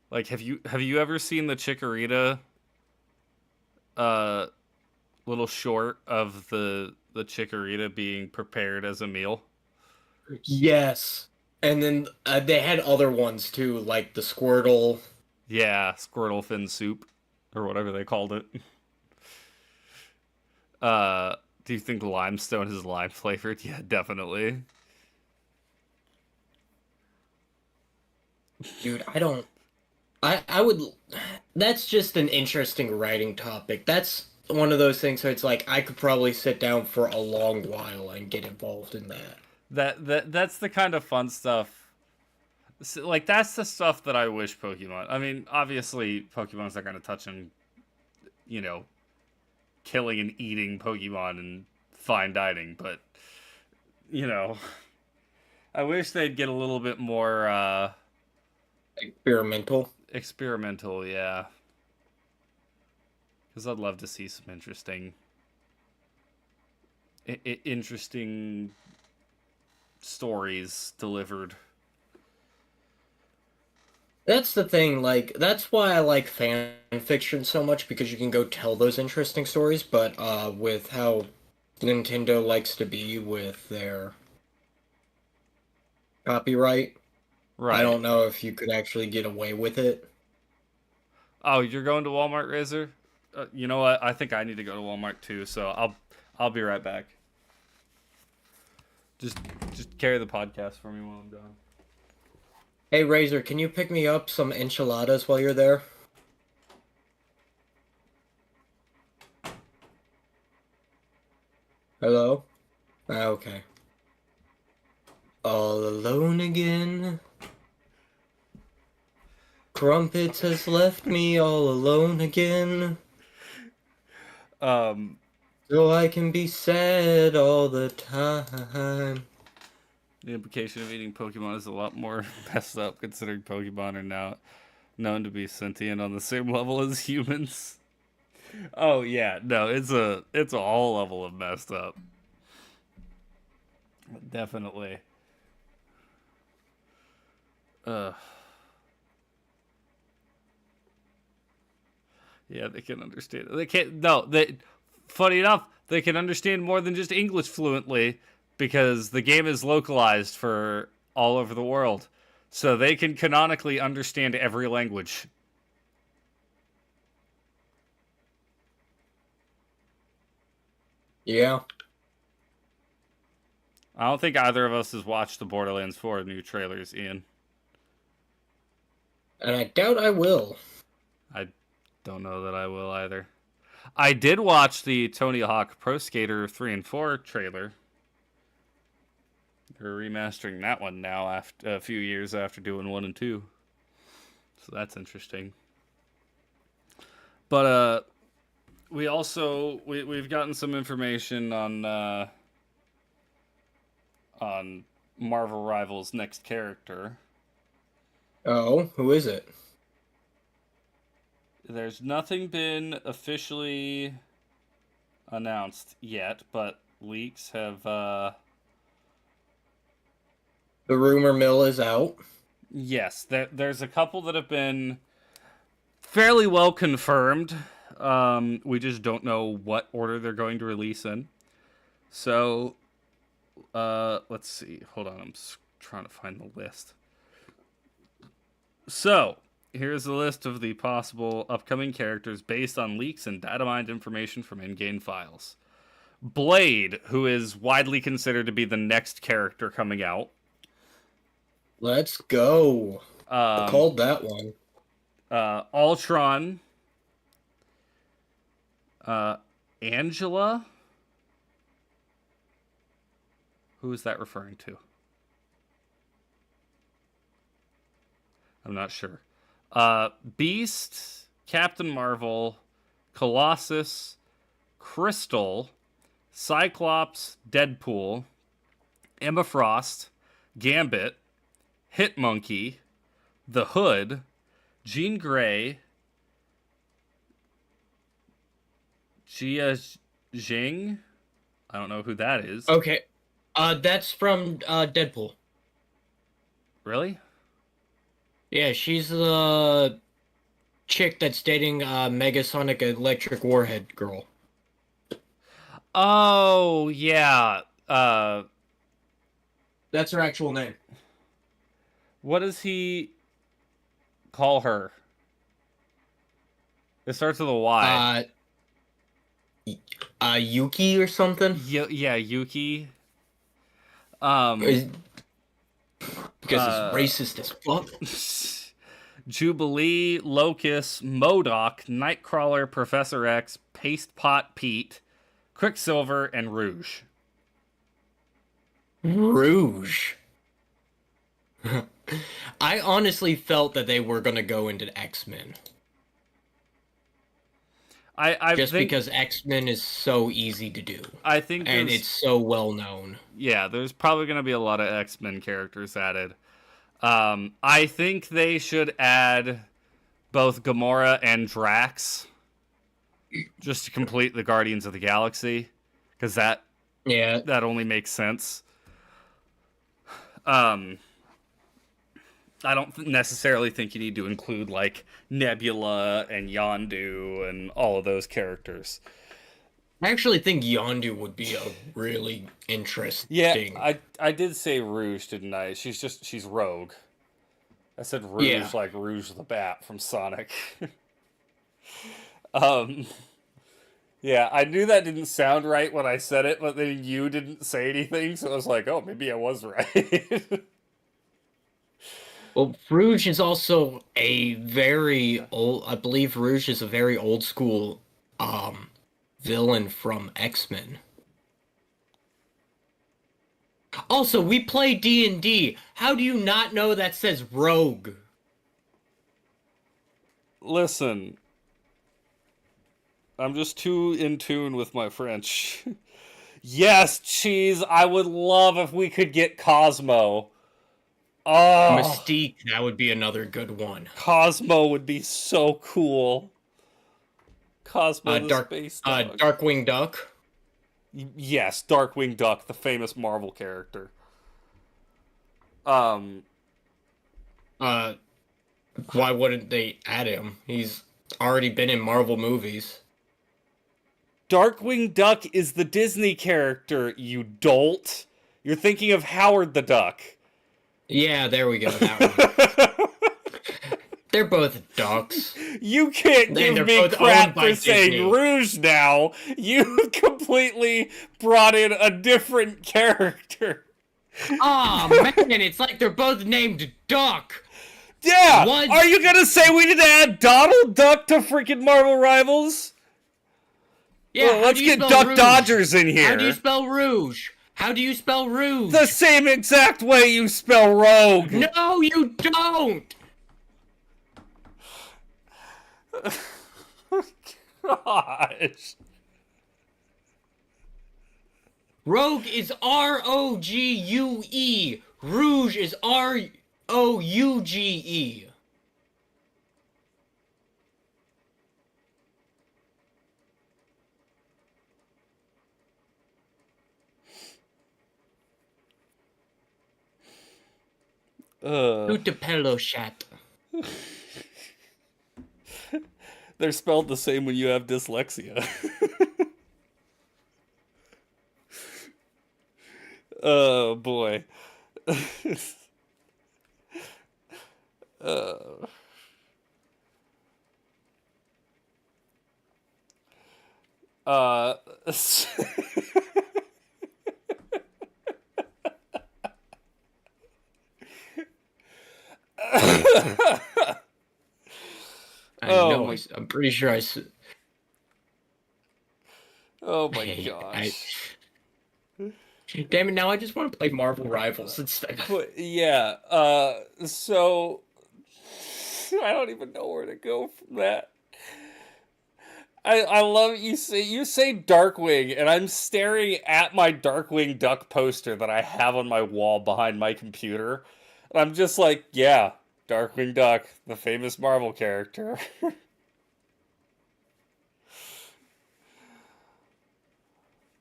Like, have you ever seen the Chikorita uh little short of the Chikorita being prepared as a meal? Yes. And then they had other ones too, like the Squirtle. Yeah, Squirtle fin soup or whatever they called it. Uh, do you think limestone is lime flavored? Yeah, definitely. Dude, I don't. I would. That's just an interesting writing topic. That's one of those things where it's like I could probably sit down for a long while and get involved in that. That's the kind of fun stuff. Like that's the stuff that I wish Pokemon. I mean, obviously, Pokemon's not gonna touch on, you know, killing and eating Pokemon and fine dining, but you know, I wish they'd get a little bit more Experimental. experimental. Yeah, because I'd love to see some interesting stories delivered. That's the thing, like, that's why I like fan fiction so much, because you can go tell those interesting stories, but with how Nintendo likes to be with their copyright, I Right. don't know if you could actually get away with it. Oh, you're going to Walmart, Razor? You know what? I think I need to go to Walmart too, so I'll be right back. Just just carry the podcast for me while I'm gone. Hey, Razor, can you pick me up some enchiladas while you're there? Hello? Okay. All alone again. Crumpets has left me all alone again. Um, So I can be sad all the time. the implication of eating Pokemon is a lot more messed up, considering Pokemon are now known to be sentient on the same level as humans. Oh yeah, no, it's a whole level of messed up. Definitely. Uh, yeah, they can understand. They can't. No, they. Funny enough, they can understand more than just English fluently because the game is localized for all over the world, so they can canonically understand every language. Yeah, I don't think either of us has watched the Borderlands 4 new trailers, Ian. and I doubt I will. I don't know that I will either. I did watch the Tony Hawk Pro Skater 3 and 4 trailer. They're remastering that one now after a few years after doing 1 and 2. So that's interesting. But we also we've gotten some information on Marvel Rivals' next character. Oh, who is it? There's nothing been officially announced yet, but leaks have The rumor mill is out. yes, there's a couple that have been fairly well confirmed. We just don't know what order they're going to release in. So, let's see. Hold on, I'm trying to find the list. So, here's the list of the possible upcoming characters based on leaks and data mined information from in-game files. Blade, who is widely considered to be the next character coming out. Let's go. I Um, called that one. Ultron, uh, Angela. Who is that referring to? I'm not sure. Beast, Captain Marvel, Colossus, Crystal, Cyclops, Deadpool, Emma Frost, Gambit, Hitmonkey, the Hood, Jean Grey, Jia Jing. I don't know who that is. Okay. That's from Deadpool. Really? Yeah, she's the chick that's dating Megasonic Electric Warhead girl. Oh, yeah. That's her actual name. What does he call her? It starts with a Y. Yuki or something? Yeah, Yuki. Because it's racist as fuck. Jubilee, Locust, MODOK, Nightcrawler, Professor X, Paste Pot Pete, Quicksilver, and Rouge. Rouge. I honestly felt that they were gonna go into X-Men. I Just think, because X-Men is so easy to do. I think And it's so well known. Yeah, there's probably going to be a lot of X-Men characters added. I think they should add both Gamora and Drax just to complete the Guardians of the Galaxy, because that only makes sense. I don't necessarily think you need to include like Nebula and Yondu and all of those characters. I actually think Yondu would be a really interesting. Yeah, I did say Rouge, didn't I? She's Rogue. I said Rouge like Rouge the Bat from Sonic. Yeah, I knew that didn't sound right when I said it, but then you didn't say anything, so I was like, oh, maybe I was right. Well, Rouge is also a very old. I believe Rouge is a very old school villain from X-Men. Also, we play D&D. How do you not know that says Rogue? Listen, I'm just too in tune with my French. Yes, Cheese, I would love if we could get Cosmo. Oh, Mystique, that would be another good one. Cosmo would be so cool. Cosmo the space dog. Darkwing Duck. Yes, Darkwing Duck, the famous Marvel character. Why wouldn't they add him? He's already been in Marvel movies. Darkwing Duck is the Disney character, you dolt. You're thinking of Howard the Duck. Yeah, there we go. That one. They're both ducks. You can't give me crap for saying Rouge now. You completely brought in a different character. Aw, man, it's like they're both named Duck. Yeah! Are you gonna say we need to add Donald Duck to freaking Marvel Rivals? Yeah, well, let's get Duck Rouge? Dodgers in here. How do you spell Rouge? How do you spell Rouge? The same exact way you spell Rogue. No, you don't! Gosh. Rogue is R-O-G-U-E. Rouge is R-O-U-G-E. Tutapello chat. They're spelled the same when you have dyslexia. Oh boy. I'm pretty sure Oh my gosh. Damn it, now I just want to play Marvel Rivals instead. Yeah, so I don't even know where to go from that. I love you say Darkwing, and I'm staring at my Darkwing Duck poster that I have on my wall behind my computer, I'm just like, yeah, Darkwing Duck, the famous Marvel character.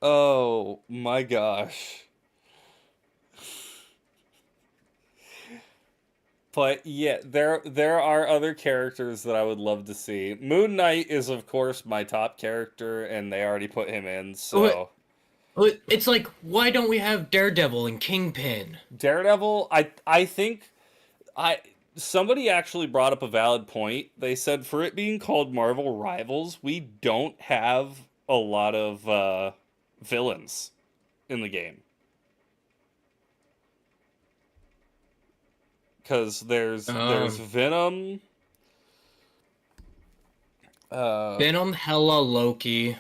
Oh my gosh. But yeah, there are other characters that I would love to see. Moon Knight is of course my top character, and they already put him in. So It's like, why don't we have Daredevil and Kingpin? Daredevil, I think I somebody actually brought up a valid point. They said for it being called Marvel Rivals, we don't have a lot of villains in the game because there's Venom. Uh, Venom, Hela, Loki,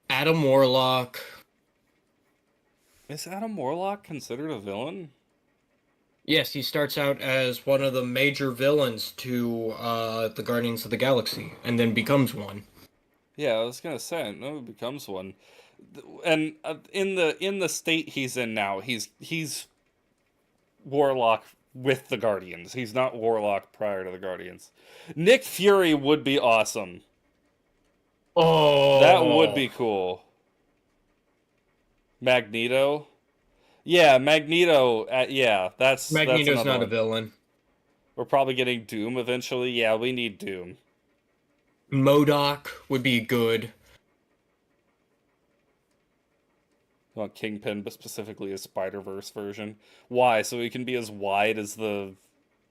Adam Warlock. is Adam Warlock considered a villain? Yes, he starts out as one of the major villains to the Guardians of the Galaxy, and then becomes one. Yeah, I was gonna say, no, he becomes one, and in the state he's in now, he's Warlock with the Guardians. He's not Warlock prior to the Guardians. Nick Fury would be awesome. That would Oh, be cool. Magneto. Yeah, Magneto. Yeah, that's Magneto's another not a one. villain. We're probably getting Doom eventually. Yeah, we need Doom. MODOK would be good. I want Kingpin, but specifically a Spider Verse version. Why? So he can be as wide as the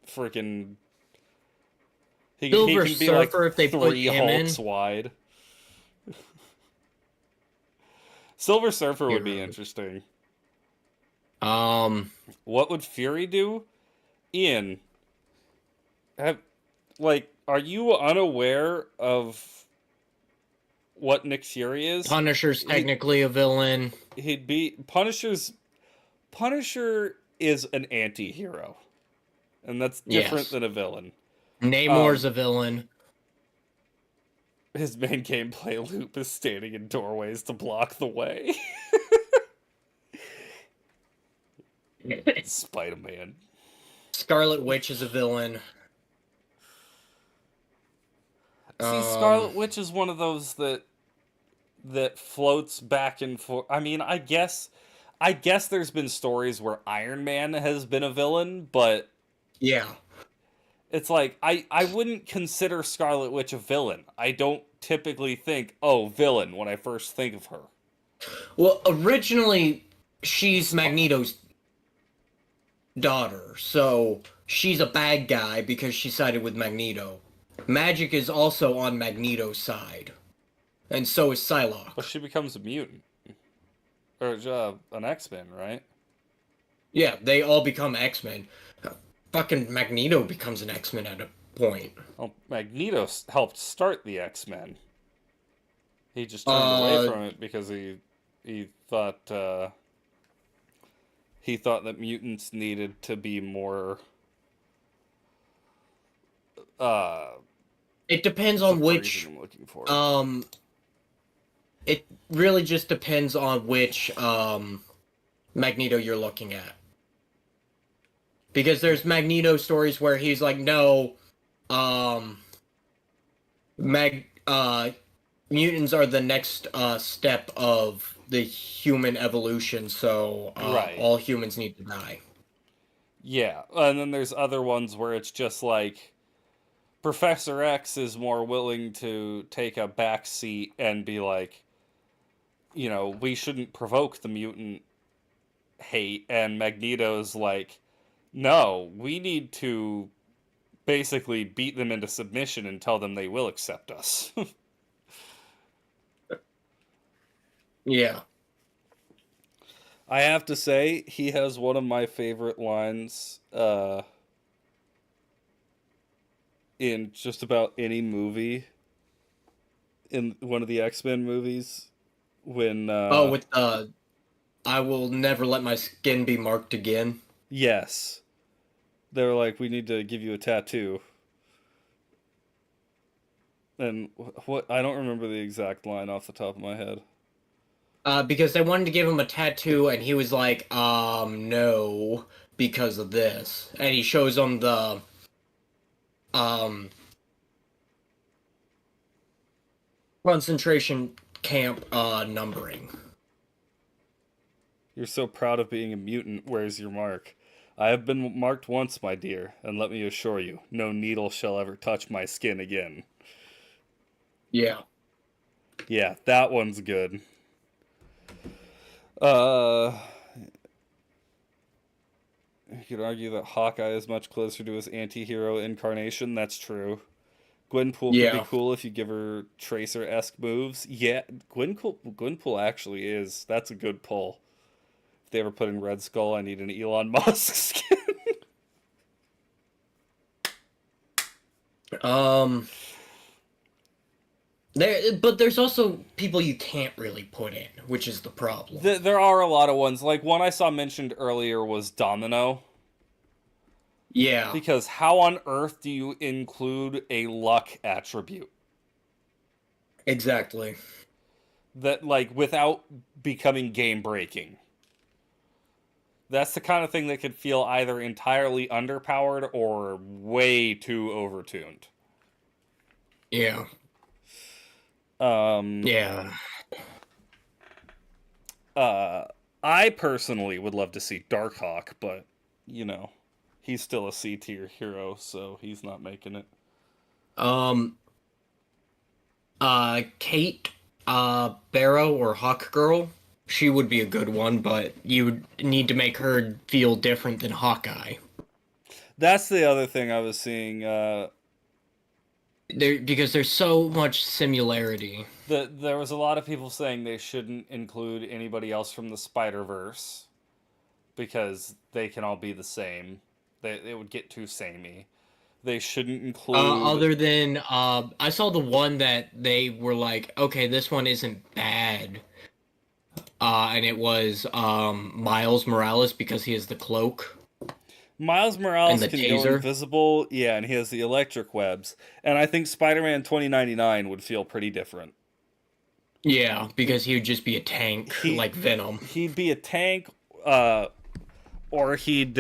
freaking. He Silver can be like Surfer, if they put 3 him in. Hulks wide. Silver Surfer would be Hero. interesting. Um, What would Fury do? Ian, have are you unaware of what Nick Fury is? Punisher's technically a villain. He'd be Punisher is an anti-hero, and that's different Yes. than a villain. Namor's a villain. His main gameplay loop is standing in doorways to block the way. Spider-Man. Scarlet Witch is a villain. See, Scarlet Witch is one of those that floats back and forth. I mean, I guess there's been stories where Iron Man has been a villain, but Yeah. it's like I wouldn't consider Scarlet Witch a villain. I don't typically think, "Oh, villain," when I first think of her. Well, originally, she's Magneto's daughter, so she's a bad guy because she sided with Magneto. Magic is also on Magneto's side, and so is Psylocke. But she becomes a mutant or an X-Men, right? Yeah, they all become X-Men. Fucking Magneto becomes an X-Men at a point. Well, Magneto helped start the X-Men. He just turned away from it because he thought that mutants needed to be more It depends on which I'm looking for. it really just depends on which Magneto you're looking at. Because there's Magneto stories where he's like, no, mutants are the next step of the human evolution, so Right. all humans need to die. Yeah, and then there's other ones where it's just like Professor X is more willing to take a back seat and be like, we shouldn't provoke the mutant hate, and Magneto's like, no, we need to basically beat them into submission and tell them they will accept us. Yeah. I have to say, he has one of my favorite lines in just about any movie in one of the X-Men movies when With I will never let my skin be marked again. yes, they were like, we need to give you a tattoo, and what, I don't remember the exact line off the top of my head. Because they wanted to give him a tattoo, and he was like, no, because of this, and he shows them the um concentration camp numbering. You're so proud of being a mutant. Where's your mark? I have been marked once, my dear, and let me assure you, no needle shall ever touch my skin again. Yeah. Yeah, that one's good. You could argue that Hawkeye is much closer to his anti-hero incarnation. That's true. Gwenpool could be Yeah. cool if you give her Tracer-esque moves. Yeah, Gwenpool actually is. That's a good pull. If they ever put in Red Skull, I need an Elon Musk skin. But there's also people you can't really put in, which is the problem. There are a lot of ones. Like, one I saw mentioned earlier was Domino. Yeah. Because how on earth do you include a luck attribute? Exactly. That, like, without becoming game breaking. That's the kind of thing that could feel either entirely underpowered or way too overtuned. Yeah. Um, Yeah. I personally would love to see Darkhawk, but, you know, he's still a C tier hero, so he's not making it. Kate, Barrow or Hawk Girl, she would be a good one, but you would need to make her feel different than Hawkeye. That's the other thing I was seeing. Because there's so much similarity. There was a lot of people saying they shouldn't include anybody else from the Spider-Verse because they can all be the same. It would get too samey. They shouldn't include... Other than, I saw the one that they were like, okay, this one isn't bad. And it was, Miles Morales because he has the cloak. Miles Morales and can the go taser. invisible, yeah, and he has the electric webs. And I think Spider-Man 2099 would feel pretty different. Yeah, because he would just be a tank, like Venom. He'd be a tank, or he'd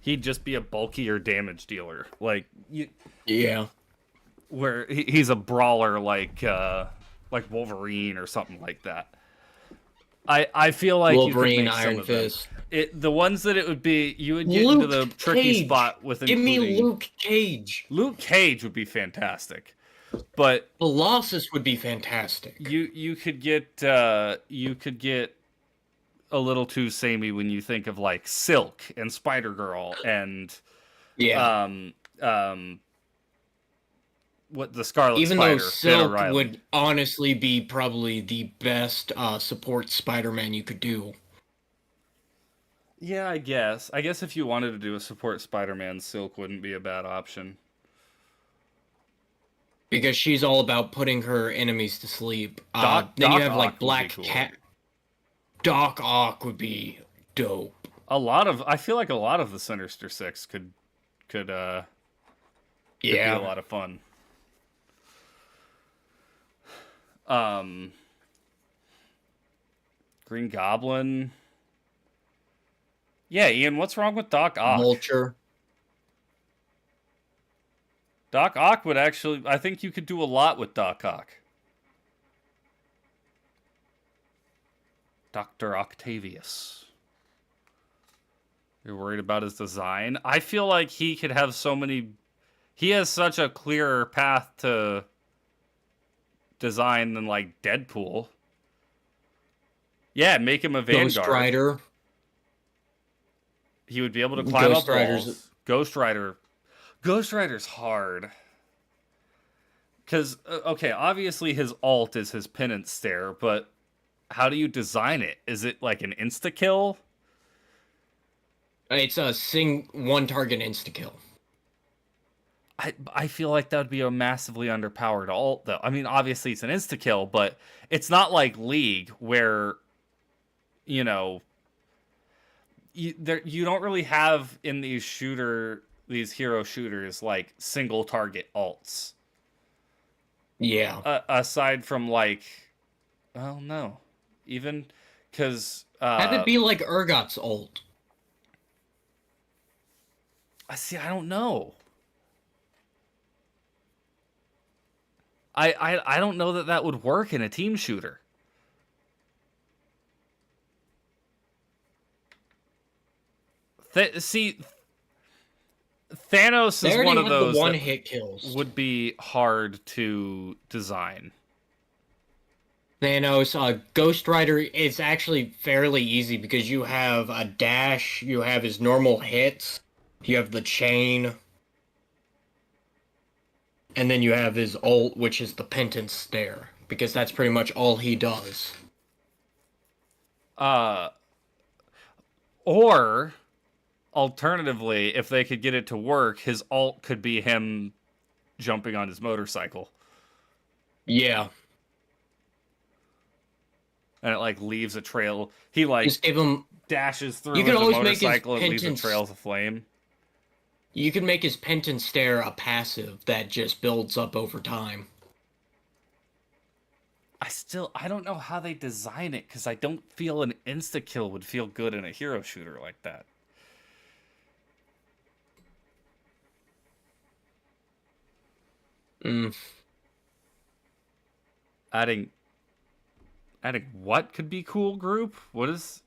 just be a bulkier damage dealer. Like, yeah. Where he's a brawler like Wolverine or something like that. I feel like Wolverine, you could make Iron some of Fist. The ones that it would be, you would get Luke into the tricky Cage. spot with including... Give me Luke Cage. Luke Cage would be fantastic, but Colossus would be fantastic. You could get a little too samey when you think of like Silk and Spider-Girl and what the Scarlet Even Spider. though Silk would honestly be probably the best support Spider-Man you could do. Yeah, I guess. If you wanted to do a support Spider-Man, Silk wouldn't be a bad option. Because she's all about putting her enemies to sleep. Doc you have Ock like Black cool. Cat. Doc Ock would be dope. I feel like a lot of the Sinister Six could be a lot of fun. Green Goblin. Yeah, Ian, what's wrong with Doc Ock? Vulture. Doc Ock would actually... I think you could do a lot with Doc Ock. Dr. Octavius. You're worried about his design? I feel like he could have so many... He has such a clearer path to design than, like, Deadpool. Yeah, make him a Vanguard. Ghost Rider. He would be able to climb up walls. Ghost Rider. Ghost Rider's hard. Because, okay, obviously his ult is his penance stare, but how do you design it? Is it like an insta-kill? It's a one target insta-kill. I feel like that would be a massively underpowered ult, though. I mean, obviously it's an insta-kill, but it's not like League, where, you know... You don't really have in these hero shooters like single target ults. Yeah. Aside from like, well, no, even because have it be like Urgot's ult. I see. I don't know. I don't know that that would work in a team shooter. See, Thanos They is already one of have the those that one-hit kills. would be hard to design. Thanos, Ghost Rider is actually fairly easy because you have a dash, you have his normal hits, you have the chain, and then you have his ult, which is the Penance Stare, because that's pretty much all he does. Or alternatively, if they could get it to work, his ult could be him jumping on his motorcycle. Yeah. And it like leaves a trail. He like Just give him. dashes through You with can the always make his motorcycle and leaves a Penance. trail of flame. You can make his Penance Stare a passive that just builds up over time. I don't know how they design it because I don't feel an insta kill would feel good in a hero shooter like that. Adding what could be cool group? What is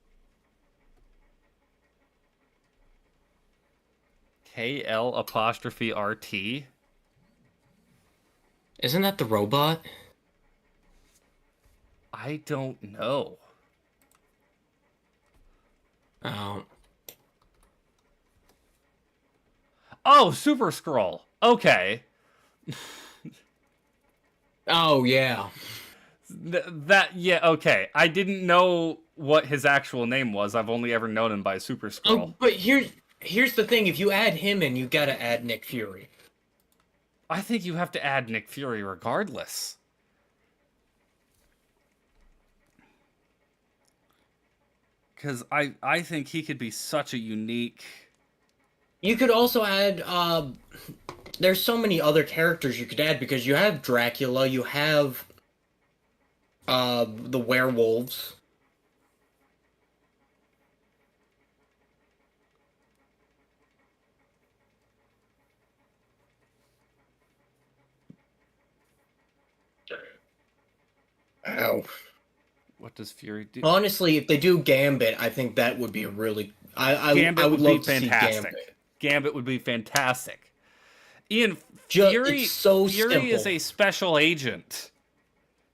KL''RT? Isn't that the robot? I don't know. Oh, Super Scroll. Okay. Oh, yeah. Yeah, okay. I didn't know what his actual name was. I've only ever known him by Super Scroll. Oh, but here's the thing. If you add him in, you gotta add Nick Fury. I think you have to add Nick Fury regardless. Because I think he could be such a unique... You could also add, there's so many other characters you could add, because you have Dracula, you have, the werewolves. Ow. What does Fury do? Honestly, if they do Gambit, I think that would be a really... I would love to see Gambit. Gambit would be fantastic. Ian, Fury Fury is a special agent.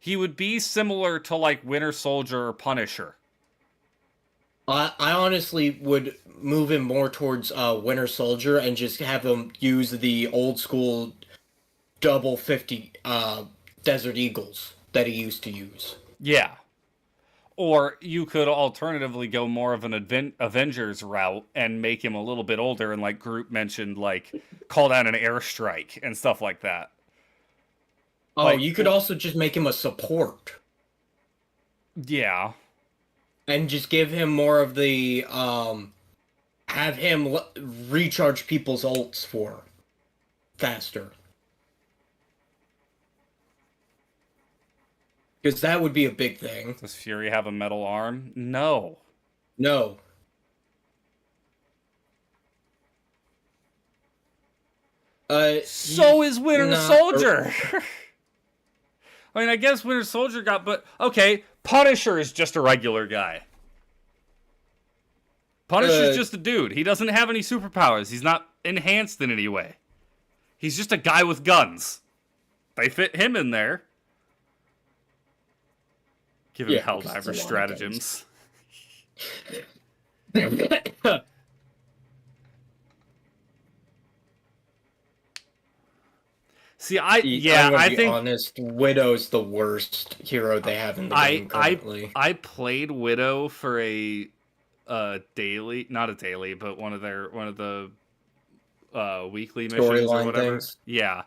He would be similar to like Winter Soldier or Punisher. I honestly would move him more towards Winter Soldier and just have him use the old school double 50 Desert Eagles that he used to use. Yeah. Or you could alternatively go more of an Avengers route and make him a little bit older and, like Groot mentioned, like, call down an airstrike and stuff like that. Oh, like, you could also just make him a support. Yeah. And just give him more of the, have him recharge people's ults for faster. Because that would be a big thing. Does Fury have a metal arm? No. No. So is Winter Soldier. I mean, I guess Winter Soldier got, but okay, Punisher is just a regular guy. Punisher's just a dude. He doesn't have any superpowers. He's not enhanced in any way. He's just a guy with guns. They fit him in there. Give him Helldiver stratagems. See, I think honest, Widow's the worst hero they have in the game currently. I played Widow for a daily, not a daily, but one of the weekly missions or whatever. Things. Yeah.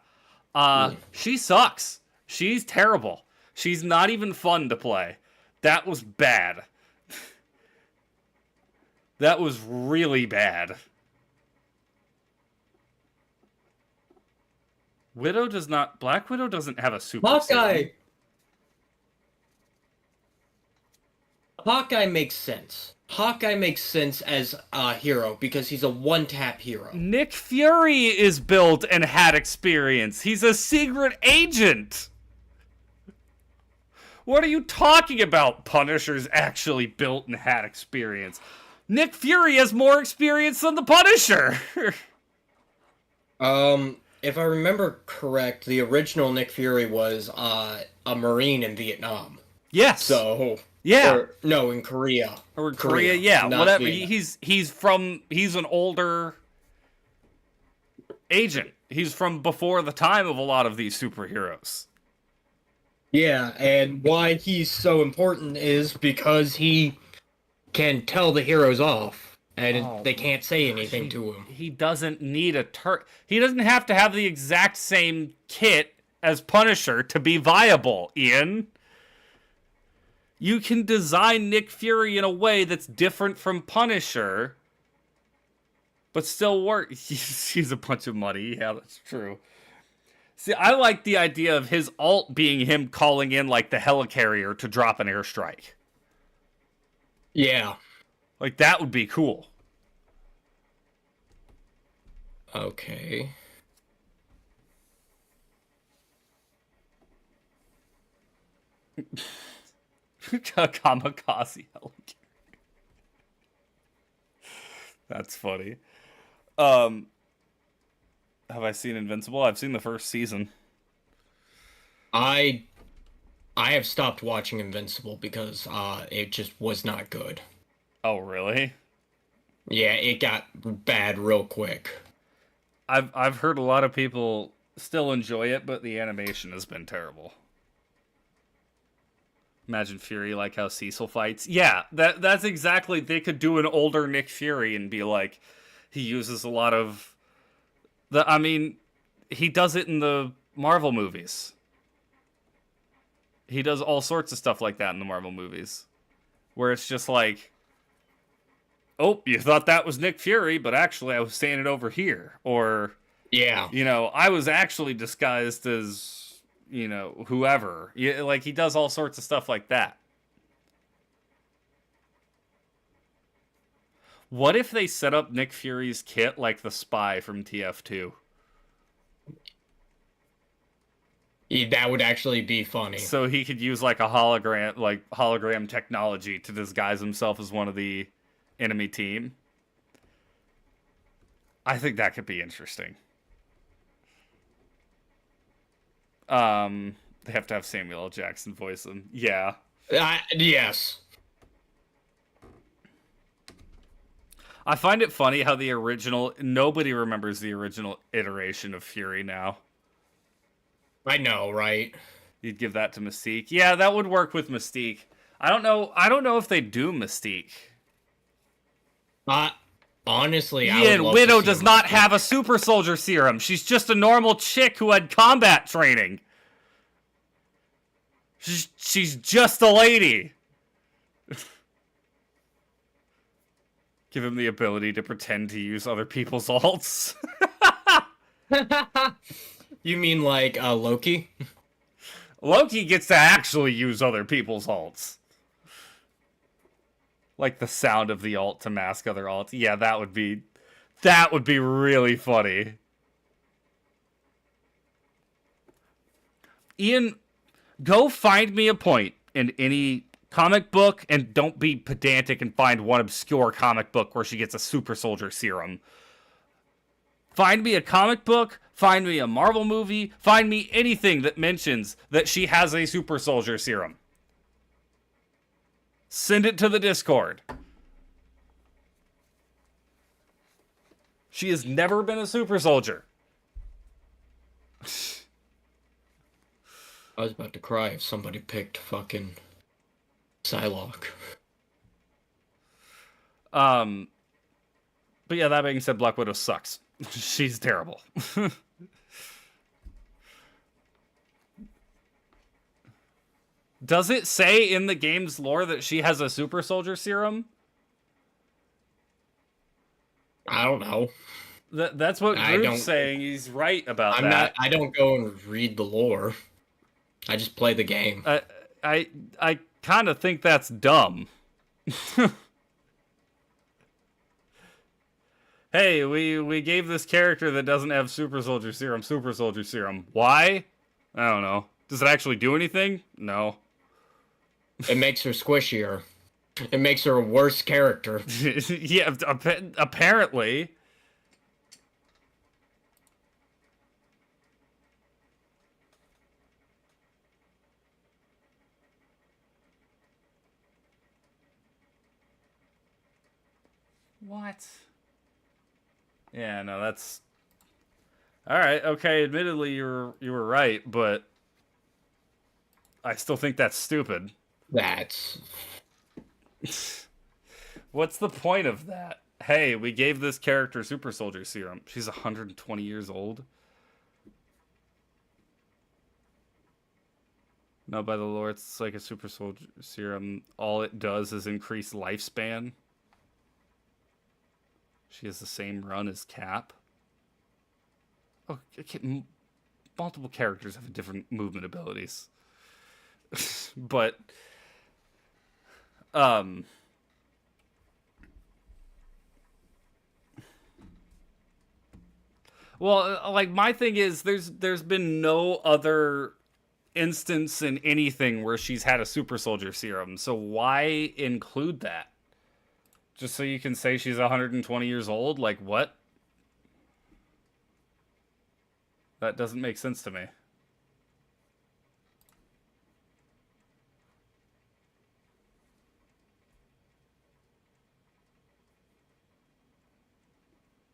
She sucks. She's terrible. She's not even fun to play. That was bad. That was really bad. Black Widow doesn't have a super Hawkeye makes sense. Hawkeye makes sense as a hero because he's a one-tap hero. Nick Fury is built and had experience. He's a secret agent. What are you talking about? Punisher's actually built and had experience. Nick Fury has more experience than the Punisher. If I remember correct, the original Nick Fury was a Marine in Vietnam. Yes. So yeah. Or, no, in Korea. Or Korea, yeah. Whatever. Vietnam. He's an older agent. He's from before the time of a lot of these superheroes. Yeah, and why he's so important is because he can tell the heroes off. And they can't say anything to him. He doesn't need he doesn't have to have the exact same kit as Punisher to be viable, Ian. You can design Nick Fury in a way that's different from Punisher, but still work. He's a bunch of money. Yeah, that's true. See, I like the idea of his alt being him calling in, like, the helicarrier to drop an airstrike. Yeah. Like, that would be cool. Okay. Kamikaze helicarrier. That's funny. Have I seen Invincible? I've seen the first season. I have stopped watching Invincible because it just was not good. Oh, really? Yeah, it got bad real quick. I've heard a lot of people still enjoy it, but the animation has been terrible. Imagine Fury like how Cecil fights. Yeah, that's exactly. They could do an older Nick Fury and be like, he uses a lot of I mean, he does it in the Marvel movies. He does all sorts of stuff like that in the Marvel movies, where it's just like, oh, you thought that was Nick Fury, but actually I was standing over here. Or, yeah, I was actually disguised as, whoever. Yeah, like, he does all sorts of stuff like that. What if they set up Nick Fury's kit like the Spy from TF2? That would actually be funny. So he could use like a hologram technology to disguise himself as one of the enemy team. I think that could be interesting. They have to have Samuel L. Jackson voice him. Yeah. Yes. I find it funny how nobody remembers the original iteration of Fury now. I know, right? You'd give that to Mystique. Yeah, that would work with Mystique. I don't know if they do Mystique. Honestly, Ian, Widow does not have a super soldier serum. She's just a normal chick who had combat training. She's just a lady. Give him the ability to pretend to use other people's alts. You mean like Loki? Loki gets to actually use other people's alts. Like the sound of the alt to mask other alts. Yeah, that would be really funny. Ian, go find me a point in any comic book, and don't be pedantic and find one obscure comic book where she gets a super soldier serum. Find me a comic book, find me a Marvel movie, find me anything that mentions that she has a super soldier serum. Send it to the Discord. She has never been a super soldier. I was about to cry if somebody picked fucking Psylocke. But yeah, that being said, Black Widow sucks. She's terrible. Does it say in the game's lore that she has a super soldier serum? I don't know. That's what Groot's saying. He's right about that. I don't go and read the lore. I just play the game. I kind of think that's dumb. Hey, we gave this character that doesn't have super soldier serum super soldier serum. Why? I don't know. Does it actually do anything? No. It makes her squishier. It makes her a worse character. Yeah, apparently. What? Yeah, no, that's all right. Okay, admittedly, you were right, but I still think that's stupid. That's What's the point of that? Hey, we gave this character super soldier serum. She's 120 years old. No, by the lore, it's like a super soldier serum. All it does is increase lifespan. She has the same run as Cap. Oh, okay, multiple characters have different movement abilities. But, um, well, like my thing is, there's been no other instance in anything where she's had a super soldier serum. So why include that? Just so you can say she's 120 years old? Like what? That doesn't make sense to me.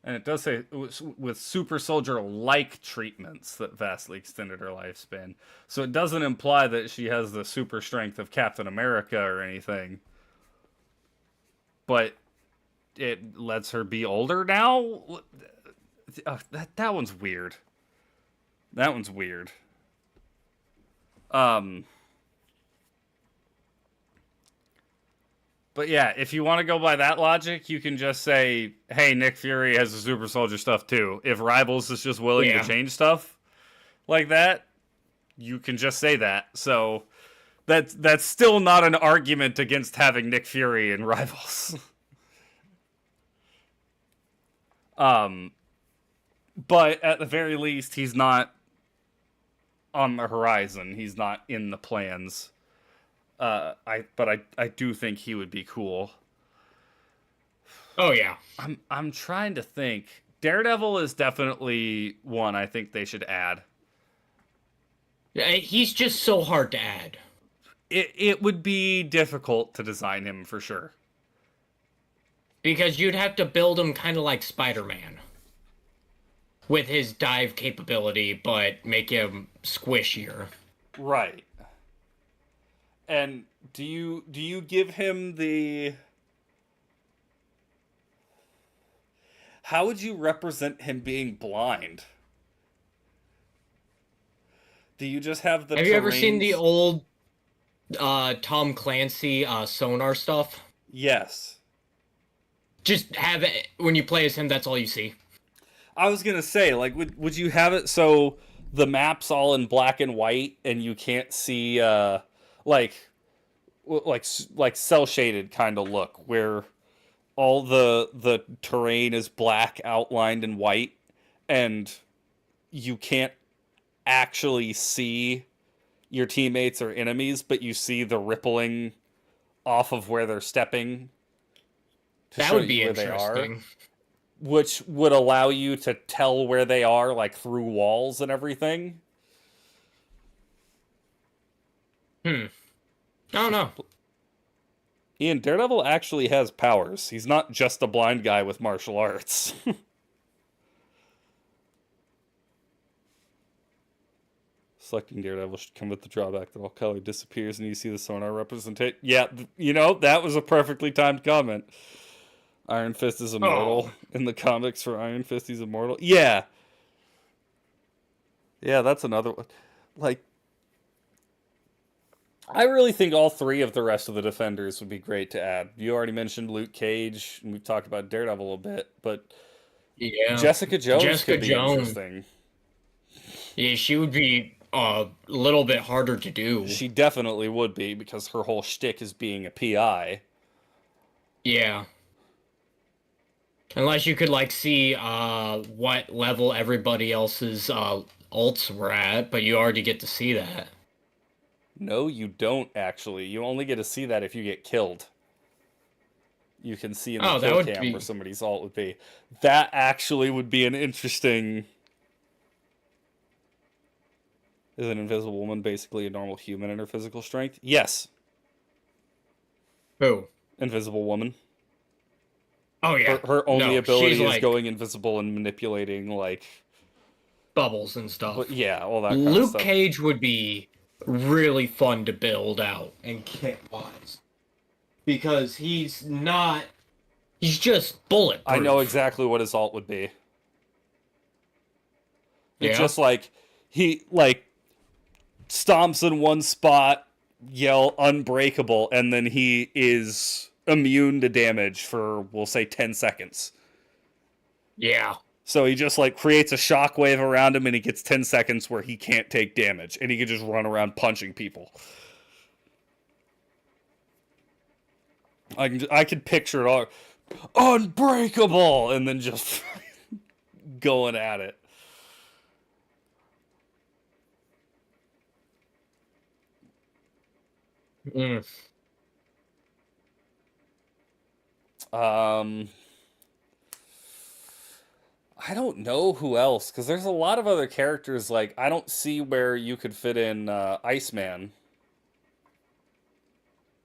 And it does say it was with super soldier like treatments that vastly extended her lifespan. So it doesn't imply that she has the super strength of Captain America or anything. But it lets her be older now? That one's weird. That one's weird. Um But yeah, if you want to go by that logic, you can just say, "Hey, Nick Fury has the super soldier stuff too." If Rivals is just willing to change stuff like that, you can just say that. So that's still not an argument against having Nick Fury in Rivals. But at the very least, he's not on the horizon. He's not in the plans. I do think he would be cool. oh yeah. I'm trying to think. Daredevil is definitely one I think they should add. He's just so hard to add. It would be difficult to design him for sure. Because you'd have to build him kind of like Spider-Man. With his dive capability, but make him squishier. Right. And do you give him the how would you represent him being blind? Do you just have the Have you ever seen the terrains- old Tom Clancy sonar stuff? Yes. Just have it when you play as him, that's all you see. I was gonna say, like, would you have it so the map's all in black and white and you can't see like like cell shaded kind of look where all the terrain is black outlined in white and you can't actually see your teammates or enemies, but you see the rippling off of where they're stepping to That show would be you where they are, interesting. which would allow you to tell where they are, like through walls and everything. I don't know. Ian, Daredevil actually has powers. He's not just a blind guy with martial arts. Selecting Daredevil should come with the drawback that all color disappears and you see the sonar representation. Yeah, that was a perfectly timed comment. Iron Fist is immortal. In the comics for Iron Fist, he's immortal. Yeah. Yeah, that's another one. Like, I really think all three of the rest of the Defenders would be great to add. You already mentioned Luke Cage, and we've talked about Daredevil a bit, but Yeah. Jessica Jones could be interesting. Yeah, she would be a little bit harder to do. She definitely would be, because her whole shtick is being a PI. Yeah. Unless you could like see what level everybody else's ults were at, but you already get to see that. No, you don't actually. You only get to see that if you get killed. You can see in the Oh, that kill would cam where be somebody's ult would be. That actually would be an interesting. Is an invisible woman basically a normal human in her physical strength? Yes. who? Invisible woman. Oh yeah. Her only No, she's ability is like going invisible and manipulating, like. bubbles and But stuff. yeah, all that kind of Luke stuff. Cage would be really fun to build out and kit wise. Because he's just I know bulletproof. exactly what his ult would be. It's Yeah. just like he like stomps in one spot, yell unbreakable, and then he is immune to damage for, we'll say, 10 seconds. Yeah. So he just like creates a shockwave around him and he gets 10 seconds where he can't take damage and he can just run around punching people. I could picture it all. Unbreakable! And then just going at it. Mm. Um, I don't know who else, because there's a lot of other characters. Like, I don't see where you could fit in Iceman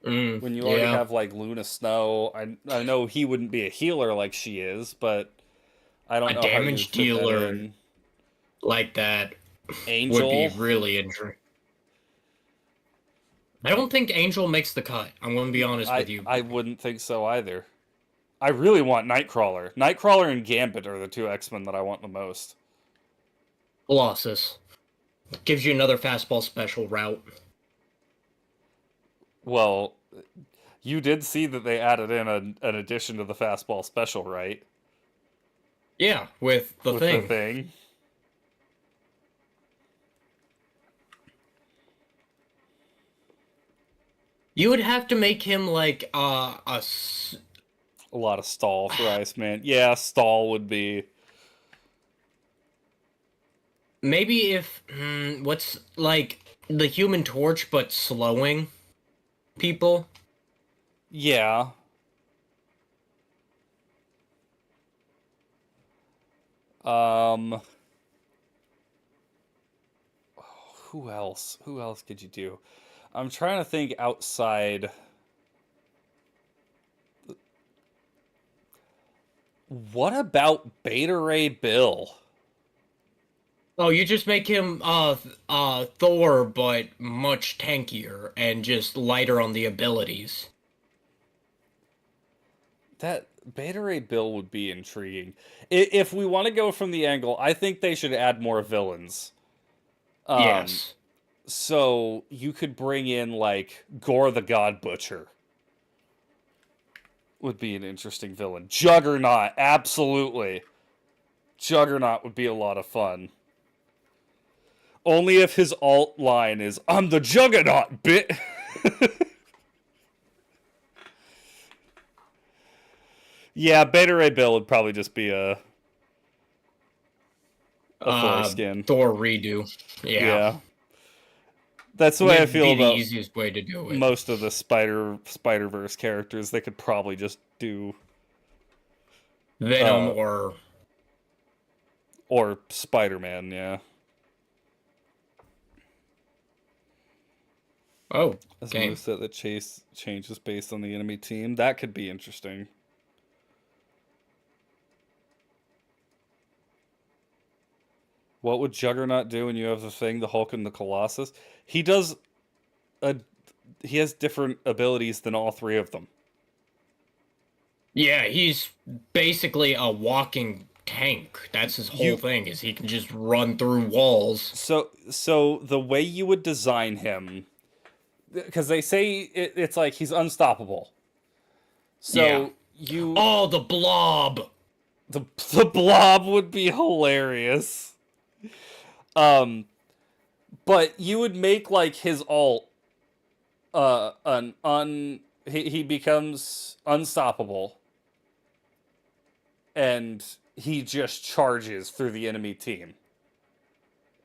when you already Yeah. have, like, Luna Snow. I know he wouldn't be a healer like she is, but I don't A know how you would damage fit that dealer in. like that would be Angel? really interesting. I don't think Angel makes the cut. I'm going to be honest with you. I wouldn't think so either. I really want Nightcrawler. Nightcrawler and Gambit are the two X-Men that I want the most. Colossus gives you another fastball special route. Well, you did see that they added in an addition to the fastball special, right? Yeah, with the With the thing. thing. You would have to make him like A lot of stall for Iceman. Yeah, stall would be. maybe if what's like the Human Torch but slowing people. Yeah. Um. Who else? Who else could you do? I'm trying to think outside. What about Beta Ray Bill? Oh, you just make him Thor but much tankier and just lighter on the abilities. That Beta Ray Bill would be intriguing. If we want to go from the angle, I think they should add more villains. Yes. So you could bring in like Gore the God Butcher. Would be an interesting villain. Juggernaut, absolutely. Juggernaut would be a lot of fun. Only if his alt line is "I'm the Juggernaut, bit." Yeah, Beta Ray Bill would probably just be a foreskin. Thor redo. Yeah. Yeah. That's the way I Would feel be the about easiest way to do it. most of the Spider-Verse characters. They could probably just do Venom uh, or Spider-Man, yeah. oh, As a game. moveset that changes based on the enemy team. That could be interesting. What would Juggernaut do when you have the thing, the Hulk and the Colossus? He does a he has different abilities than all three of them. Yeah, he's basically a walking tank. That's his whole You thing, is he can just run through walls. so the way you would design him, because they say it's like he's unstoppable. So Yeah. you Oh, the blob. the blob would be hilarious. But you would make like his alt he becomes unstoppable. and he just charges through the enemy team.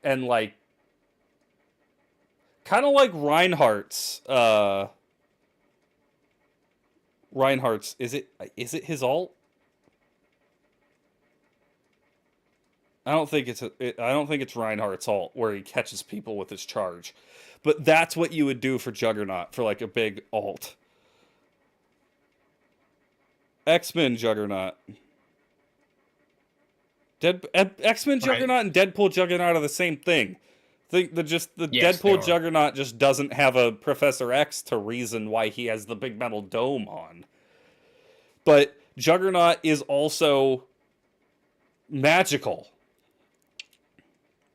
And like, kind of like Reinhardt's, is it his ult? I don't think it's Reinhardt's ult where he catches people with his charge. But that's what you would do for Juggernaut for like a big ult. X-Men Juggernaut. X-Men Juggernaut and Deadpool Juggernaut are the same thing. Yes, Deadpool Juggernaut just doesn't have a Professor X to reason why he has the big metal dome on. But Juggernaut is also magical.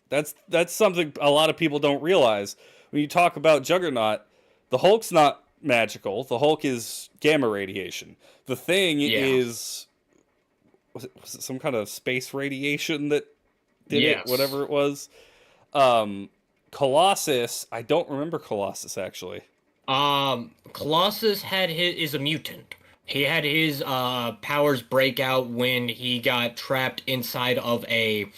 That's something a lot of people don't realize. When you talk about Juggernaut, the Hulk's not magical. The Hulk is gamma radiation. The Thing is... Was it some kind of space radiation that did it? Whatever it was. Colossus, I don't remember Colossus, actually. Colossus is a mutant. He had his powers break out when he got trapped inside of a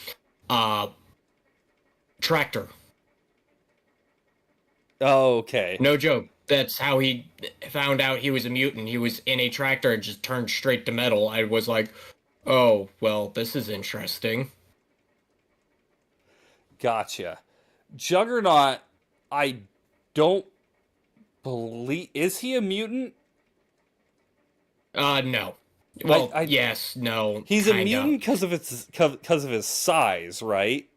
tractor. Oh, okay. No joke. That's how he found out he was a mutant. He was in a tractor and just turned straight to metal. I was like, oh, well, this is interesting. Gotcha. Juggernaut, I don't believe... Is he a mutant? No. Well, yes, no. He's kinda. A mutant because of his size, right?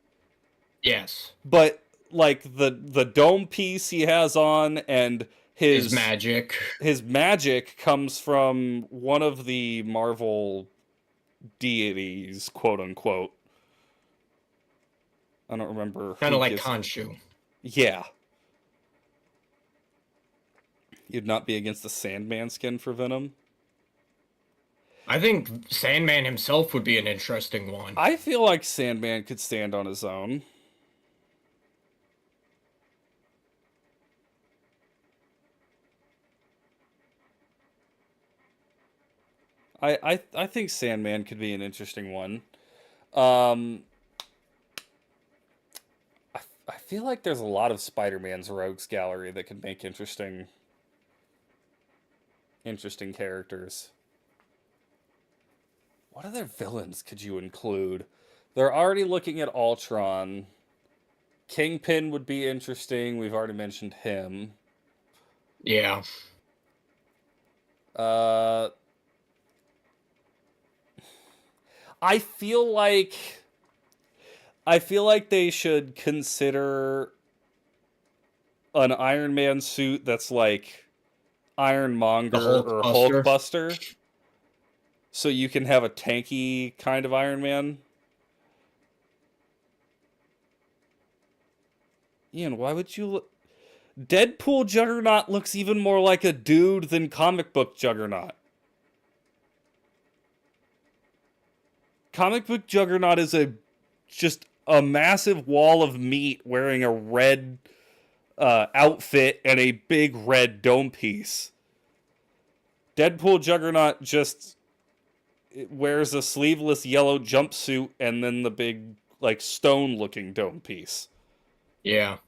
Yes. But like the dome piece he has on and his magic. His magic comes from one of the Marvel deities, quote unquote. I don't remember. Kind of like Khonshu. Yeah. You'd not be against the Sandman skin for Venom? I think Sandman himself would be an interesting one. I feel like Sandman could stand on his own. I think Sandman could be an interesting one. I feel like there's a lot of Spider-Man's rogues gallery that could make interesting characters. What other villains could you include? They're already looking at Ultron. Kingpin would be interesting. We've already mentioned him. Yeah. I feel like they should consider an Iron Man suit that's like Ironmonger or Hulkbuster. So you can have a tanky kind of Iron Man. Ian, why would you look... Deadpool Juggernaut looks even more like a dude than comic book Juggernaut. Comic book Juggernaut is just a massive wall of meat wearing a red outfit and a big red dome piece. Deadpool Juggernaut just wears a sleeveless yellow jumpsuit and then the big, like, stone-looking dome piece. Yeah.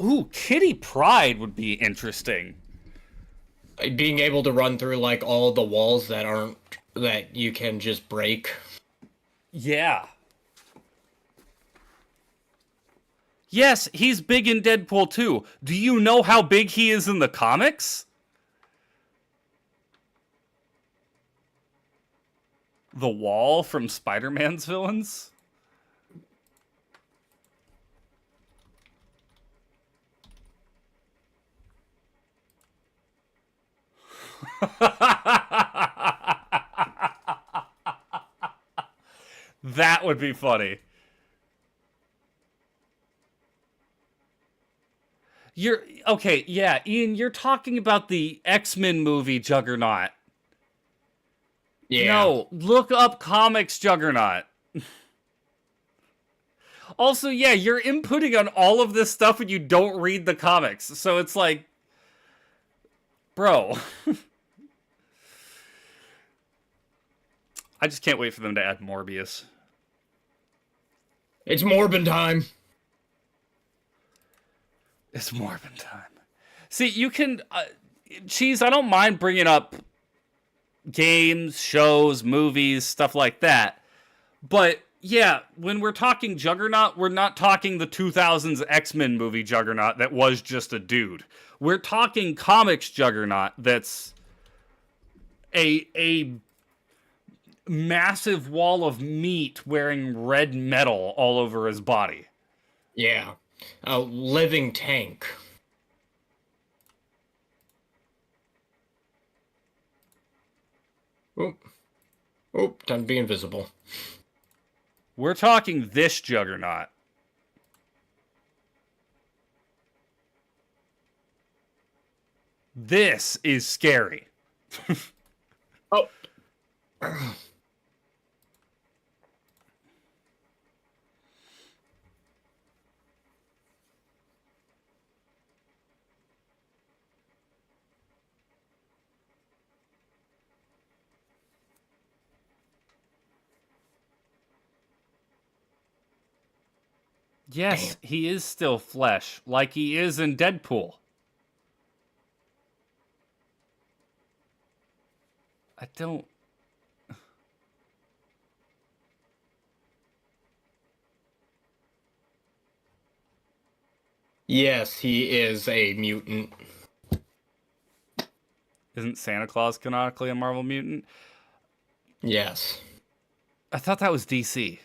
Ooh, Kitty Pryde would be interesting. Being able to run through, like, all the walls that you can just break. Yeah. Yes, he's big in Deadpool too. Do you know how big he is in the comics? The Wall from Spider-Man's villains? That would be funny. Okay, yeah, Ian, you're talking about the X-Men movie Juggernaut. Yeah. No, look up comics Juggernaut. Also, yeah, you're inputting on all of this stuff and you don't read the comics. So it's like, bro. I just can't wait for them to add Morbius. It's Morbin time. It's Morbin time. See, you can... Cheese, I don't mind bringing up games, shows, movies, stuff like that. But, yeah, when we're talking Juggernaut, we're not talking the 2000s X-Men movie Juggernaut that was just a dude. We're talking comics Juggernaut that's a massive wall of meat wearing red metal all over his body. Yeah. A living tank. Oop. Oop, time to be invisible. We're talking this Juggernaut. This is scary. Oh. Yes, he is still flesh, like he is in Deadpool. I don't... Yes, he is a mutant. Isn't Santa Claus canonically a Marvel mutant? Yes. I thought that was DC.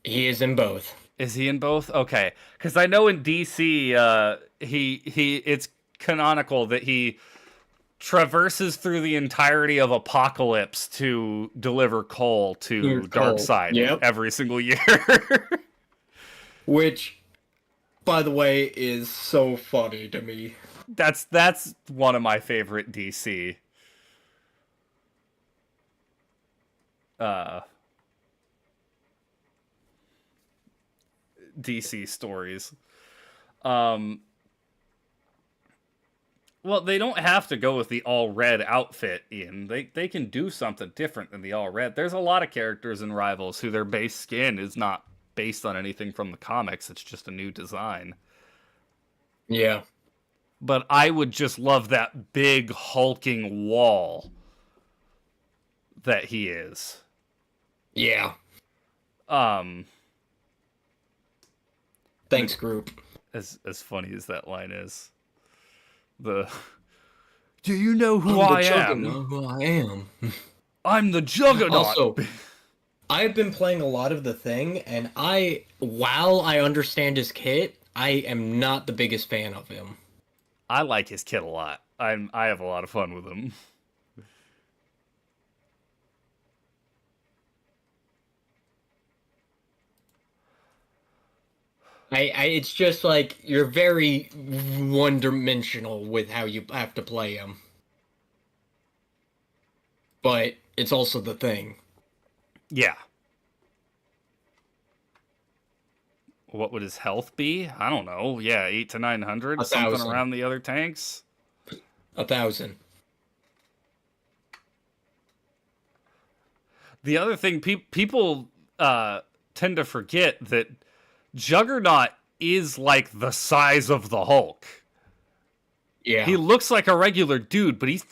He is in both. Is he in both? Okay, because I know in DC, it's canonical that he traverses through the entirety of Apocalypse to deliver coal to Darkseid every single year. Which, by the way, is so funny to me. That's one of my favorite DC. DC stories. Well, they don't have to go with the all-red outfit, Ian. They can do something different than the all-red. There's a lot of characters in Rivals who their base skin is not based on anything from the comics. It's just a new design. Yeah. But I would just love that big hulking wall that he is. Yeah. Thanks, group. As funny as that line is. Do you know who I am? Who I am. I'm the Juggernaut. Also, I've been playing a lot of the thing, and while I understand his kit, I am not the biggest fan of him. I like his kit a lot. I have a lot of fun with him. It's just like you're very one-dimensional with how you have to play him. But it's also the thing. Yeah. What would his health be? I don't know. Yeah, 800 to 900, something around the other tanks. 1,000. The other thing people tend to forget that Juggernaut is like the size of the Hulk. Yeah. He looks like a regular dude, but he's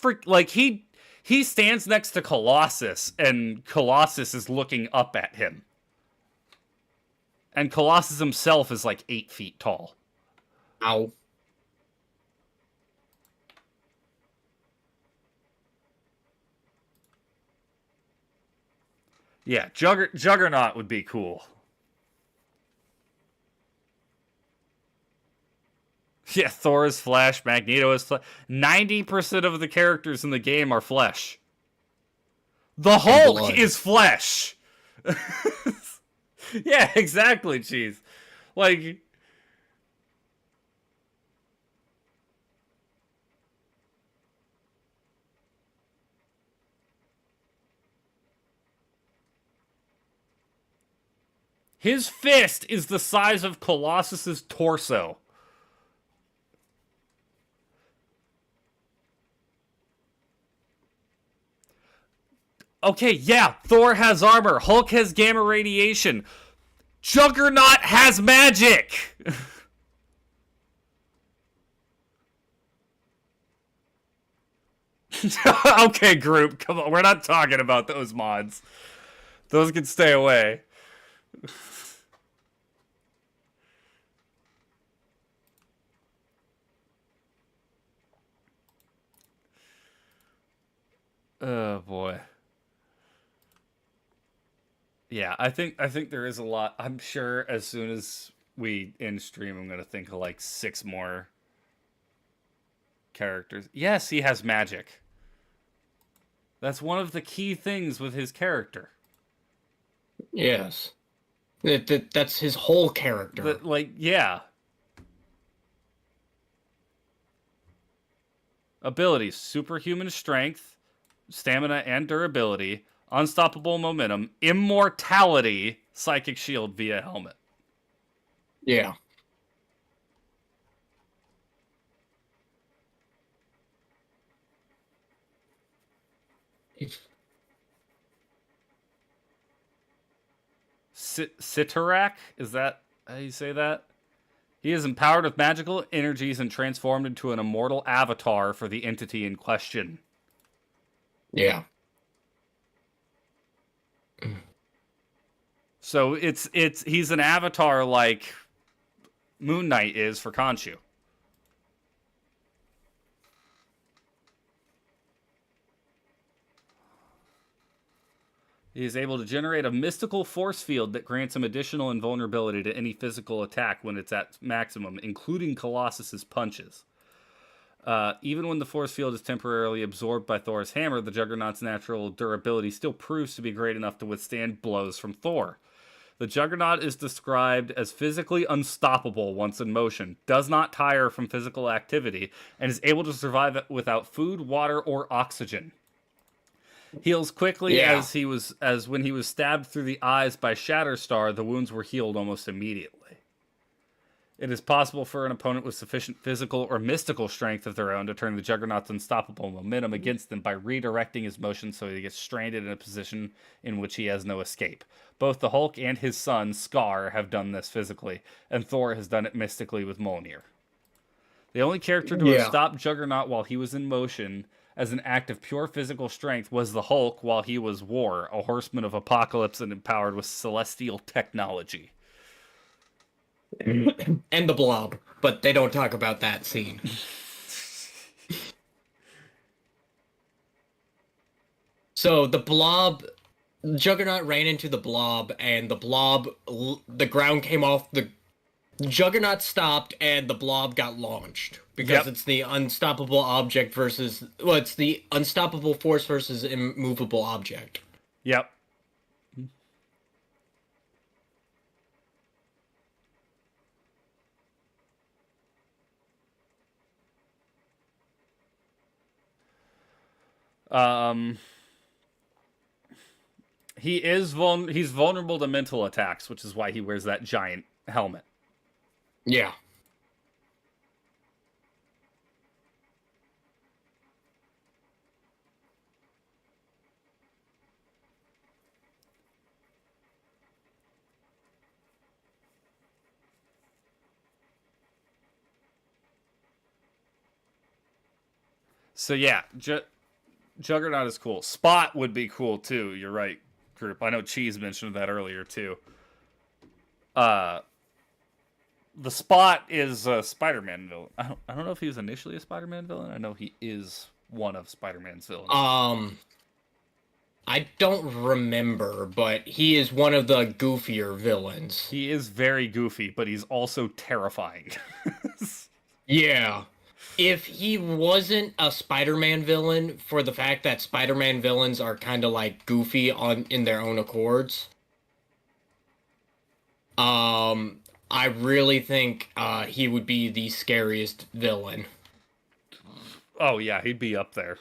he stands next to Colossus, and Colossus is looking up at him. And Colossus himself is like 8 feet tall. Ow. Yeah, Juggernaut would be cool. Yeah, Thor is flesh, Magneto is flesh. 90% of the characters in the game are flesh. The Hulk is flesh! Yeah, exactly, Cheese. Like... His fist is the size of Colossus's torso. Okay, yeah, Thor has armor. Hulk has gamma radiation. Juggernaut has magic! Okay, group, come on. We're not talking about those mods. Those can stay away. Oh boy. Yeah, I think there is a lot. I'm sure as soon as we end stream, I'm gonna think of like 6 more characters. Yes, he has magic. That's one of the key things with his character. Yes. That's his whole character. Like, yeah. Abilities: superhuman strength, stamina and durability, unstoppable momentum, immortality, psychic shield via helmet. Yeah. Sitarak? Is that how you say that? He is empowered with magical energies and transformed into an immortal avatar for the entity in question. Yeah. So he's an avatar like Moon Knight is for Khonshu. He is able to generate a mystical force field that grants him additional invulnerability to any physical attack when it's at maximum, including Colossus's punches. Even when the force field is temporarily absorbed by Thor's hammer, the Juggernaut's natural durability still proves to be great enough to withstand blows from Thor. The Juggernaut is described as physically unstoppable once in motion, does not tire from physical activity, and is able to survive without food, water, or oxygen. Heals quickly as when he was stabbed through the eyes by Shatterstar, the wounds were healed almost immediately. It is possible for an opponent with sufficient physical or mystical strength of their own to turn the Juggernaut's unstoppable momentum against them by redirecting his motion so he gets stranded in a position in which he has no escape. Both the Hulk and his son, Scar, have done this physically, and Thor has done it mystically with Mjolnir. The only character to have stopped Juggernaut while he was in motion as an act of pure physical strength was the Hulk while he was War, a horseman of apocalypse and empowered with celestial technology. And the Blob, but they don't talk about that scene. So the Blob, Juggernaut ran into the Blob, and the Blob, the ground came off, the Juggernaut stopped, and the Blob got launched. Because it's the unstoppable object versus, well, it's the unstoppable force versus immovable object. Yep. He's vulnerable to mental attacks, which is why he wears that giant helmet. Yeah. So yeah, Juggernaut is cool. Spot would be cool too. You're right, group. I know Cheese mentioned that earlier too. The Spot is a Spider-Man villain. I don't know if he was initially a Spider-Man villain. I know he is one of Spider-Man's villains. I don't remember, but he is one of the goofier villains. He is very goofy, but he's also terrifying. Yeah. If he wasn't a Spider-Man villain, for the fact that Spider-Man villains are kind of like goofy in their own accords, I really think he would be the scariest villain. Oh yeah, he'd be up there.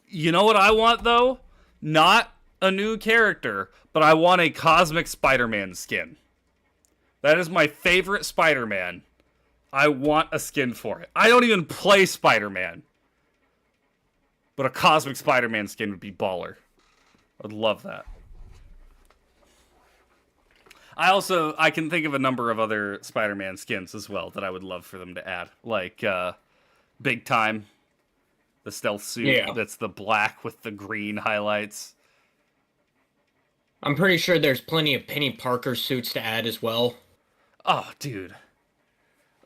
You know what I want though? Not a new character, but I want a Cosmic Spider-Man skin. That is my favorite Spider-Man. I want a skin for it. I don't even play Spider-Man. But a Cosmic Spider-Man skin would be baller. I'd love that. I can think of a number of other Spider-Man skins as well that I would love for them to add. Like, Big Time. The stealth suit that's the black with the green highlights. I'm pretty sure there's plenty of Penny Parker suits to add as well. Oh, dude.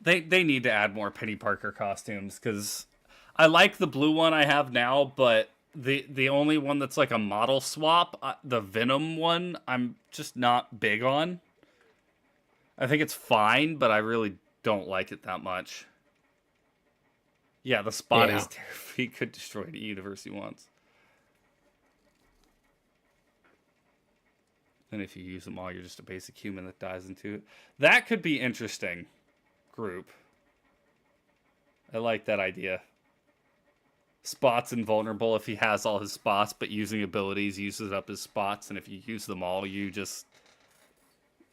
They need to add more Penny Parker costumes, because I like the blue one I have now, but the only one that's like a model swap, the Venom one, I'm just not big on. I think it's fine, but I really don't like it that much. Yeah, the Spot is terrible. He could destroy any universe he wants. And if you use them all, you're just a basic human that dies into it. That could be interesting. Group. I like that idea. Spot's invulnerable if he has all his spots, but using abilities uses up his spots, and if you use them all, you just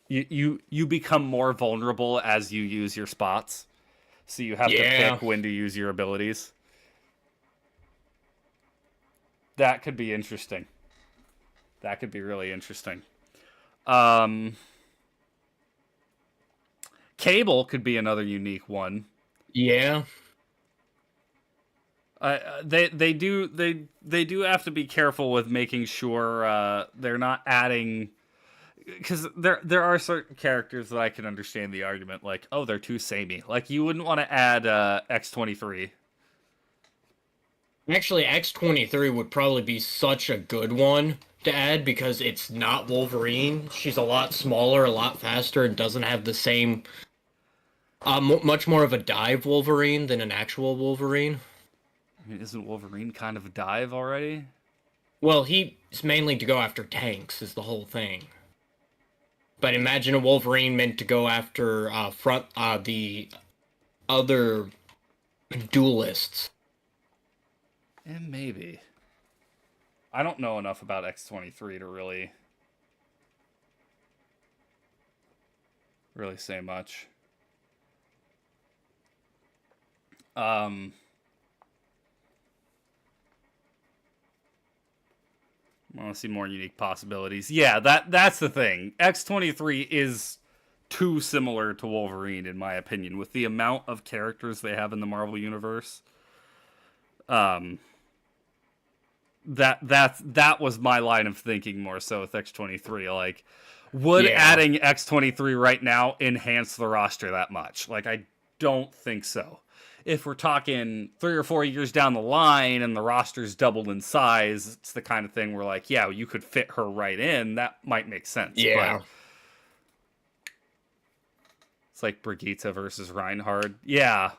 you become more vulnerable as you use your spots. So you have to pick when to use your abilities. That could be interesting. That could be really interesting. Cable could be another unique one. Yeah. They do have to be careful with making sure they're not adding, because there are certain characters that I can understand the argument, like, oh, they're too samey. Like, you wouldn't want to add X-23. Actually, X-23 would probably be such a good one to add, because it's not Wolverine. She's a lot smaller, a lot faster, and doesn't have the same... much more of a dive Wolverine than an actual Wolverine. I mean, isn't Wolverine kind of a dive already? Well, he's mainly to go after tanks, is the whole thing. But imagine a Wolverine meant to go after the other duelists. And maybe. I don't know enough about X-23 to really say much. I want to see more unique possibilities. Yeah, that's the thing. X-23 is too similar to Wolverine, in my opinion, with the amount of characters they have in the Marvel Universe. That was my line of thinking more so with X-23. Like, would adding X-23 right now enhance the roster that much? Like, I don't think so. If we're talking 3 or 4 years down the line and the roster's doubled in size, it's the kind of thing where, like, yeah, you could fit her right in. That might make sense. Yeah. But it's like Brigitte versus Reinhardt. Yeah.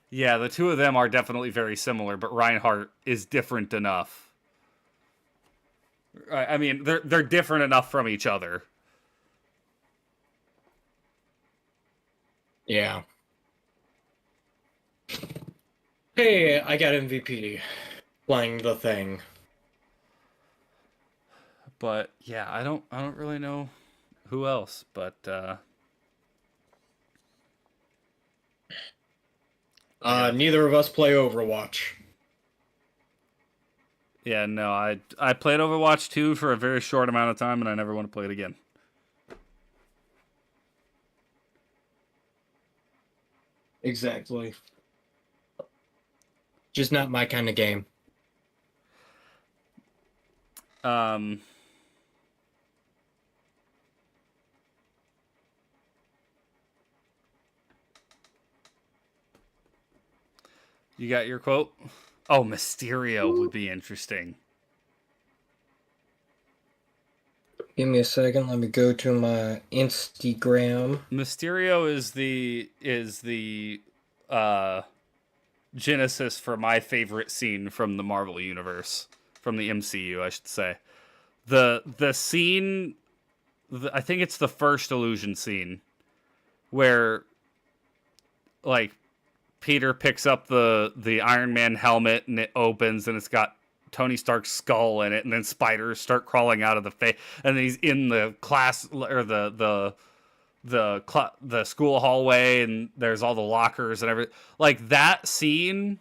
Yeah, the two of them are definitely very similar, but Reinhardt is different enough. I mean, they're different enough from each other. Yeah. Hey, I got MVP playing the thing. But yeah, I don't really know who else, but neither of us play Overwatch. Yeah, no, I played Overwatch 2 for a very short amount of time, and I never want to play it again. Exactly. Just not my kind of game. You got your quote? Oh, Mysterio would be interesting. Give me a second. Let me go to my Instagram. Mysterio is the genesis for my favorite scene from the Marvel Universe, from the MCU, I should say. The scene, I think it's the first Illusion scene, where, like, Peter picks up the Iron Man helmet and it opens and it's got Tony Stark's skull in it, and then spiders start crawling out of the face, and then he's in the class or the school hallway, and there's all the lockers and everything. Like, that scene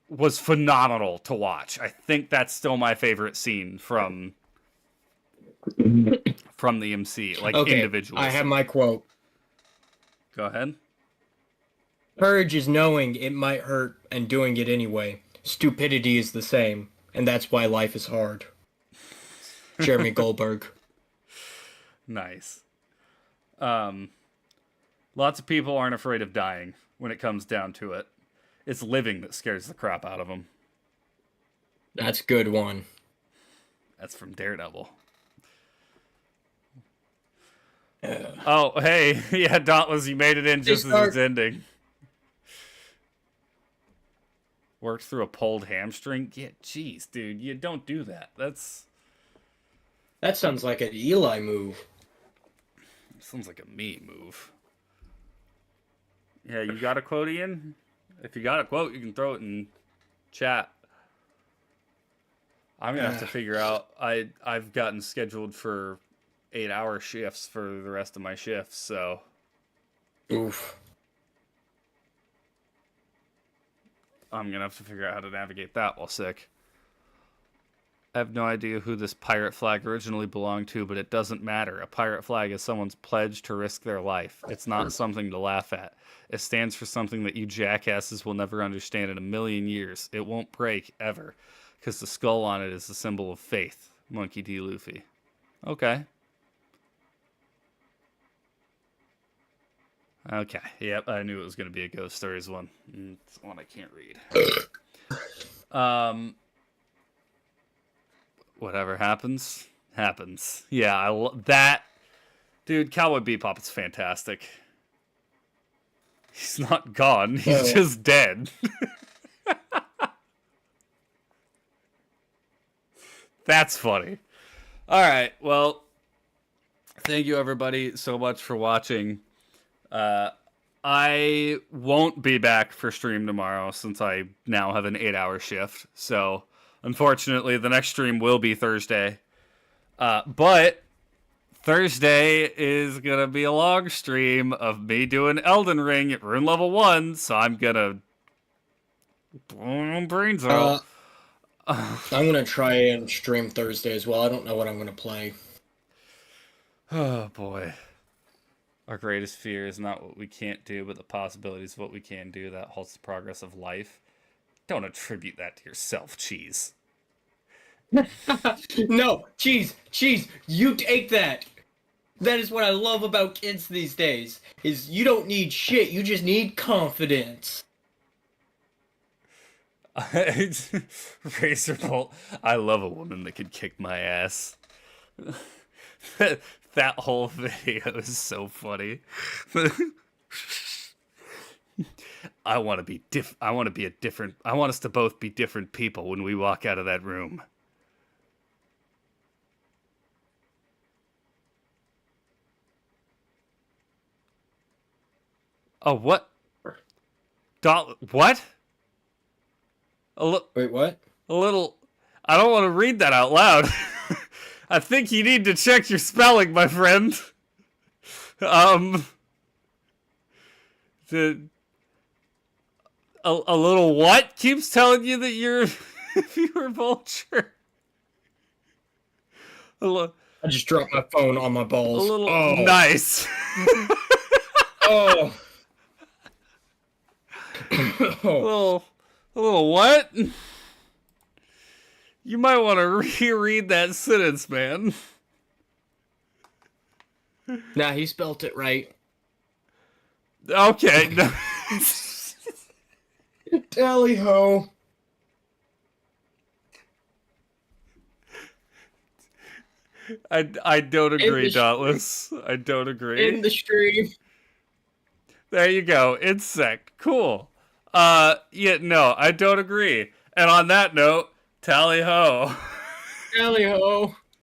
was phenomenal to watch. I think that's still my favorite scene from the MC, like, Okay, individuals. I have my quote. Go ahead. Courage is knowing it might hurt and doing it anyway. Stupidity is the same, and that's why life is hard. Jeremy Goldberg. Nice. Lots of people aren't afraid of dying when it comes down to it. It's living that scares the crap out of them. That's a good one. That's from Daredevil. Oh, hey. Yeah, Dauntless, you made it in just as it's ending. Worked through a pulled hamstring? Yeah, jeez, dude. You don't do that. That sounds like an Eli move. Sounds like a me move. Yeah, you got a quote, Ian? If you got a quote, you can throw it in chat. I'm going to have to figure out. I've gotten scheduled for 8-hour shifts for the rest of my shifts, so. Oof. I'm going to have to figure out how to navigate that while sick. I have no idea who this pirate flag originally belonged to, but it doesn't matter. A pirate flag is someone's pledge to risk their life. It's not something to laugh at. It stands for something that you jackasses will never understand in a million years. It won't break, ever. Because the skull on it is the symbol of faith. Monkey D. Luffy. Okay. Okay. Yep, I knew it was going to be a Ghost Stories one. It's one I can't read. Whatever happens, happens. Yeah, that. Dude, Cowboy Bebop is fantastic. He's not gone. He's just dead. That's funny. All right. Well, thank you everybody so much for watching. I won't be back for stream tomorrow since I now have an 8-hour shift. So, unfortunately, the next stream will be Thursday. But Thursday is going to be a long stream of me doing Elden Ring at Rune Level 1. So I'm going to blow my brains out. I'm going to try and stream Thursday as well. I don't know what I'm going to play. Oh, boy. Our greatest fear is not what we can't do, but the possibilities of what we can do that halts the progress of life. Don't attribute that to yourself, Cheese. No, Cheese, you take that. That is what I love about kids these days, is you don't need shit, you just need confidence. Razorbolt, I love a woman that can kick my ass. That whole video is so funny. I want us to both be different people when we walk out of that room. Oh, what? What? Wait, what? A little. I don't want to read that out loud. I think you need to check your spelling, my friend. A little what keeps telling you that you're a viewer vulture? I just dropped my phone on my balls. A little nice. Oh. A little what? You might want to reread that sentence, man. Nah, he spelt it right. Okay. No. Tally ho. I don't agree, Dauntless. I don't agree. In the stream. There you go. Insect. Cool. Yeah, no, I don't agree. And on that note, tally ho. Tally ho.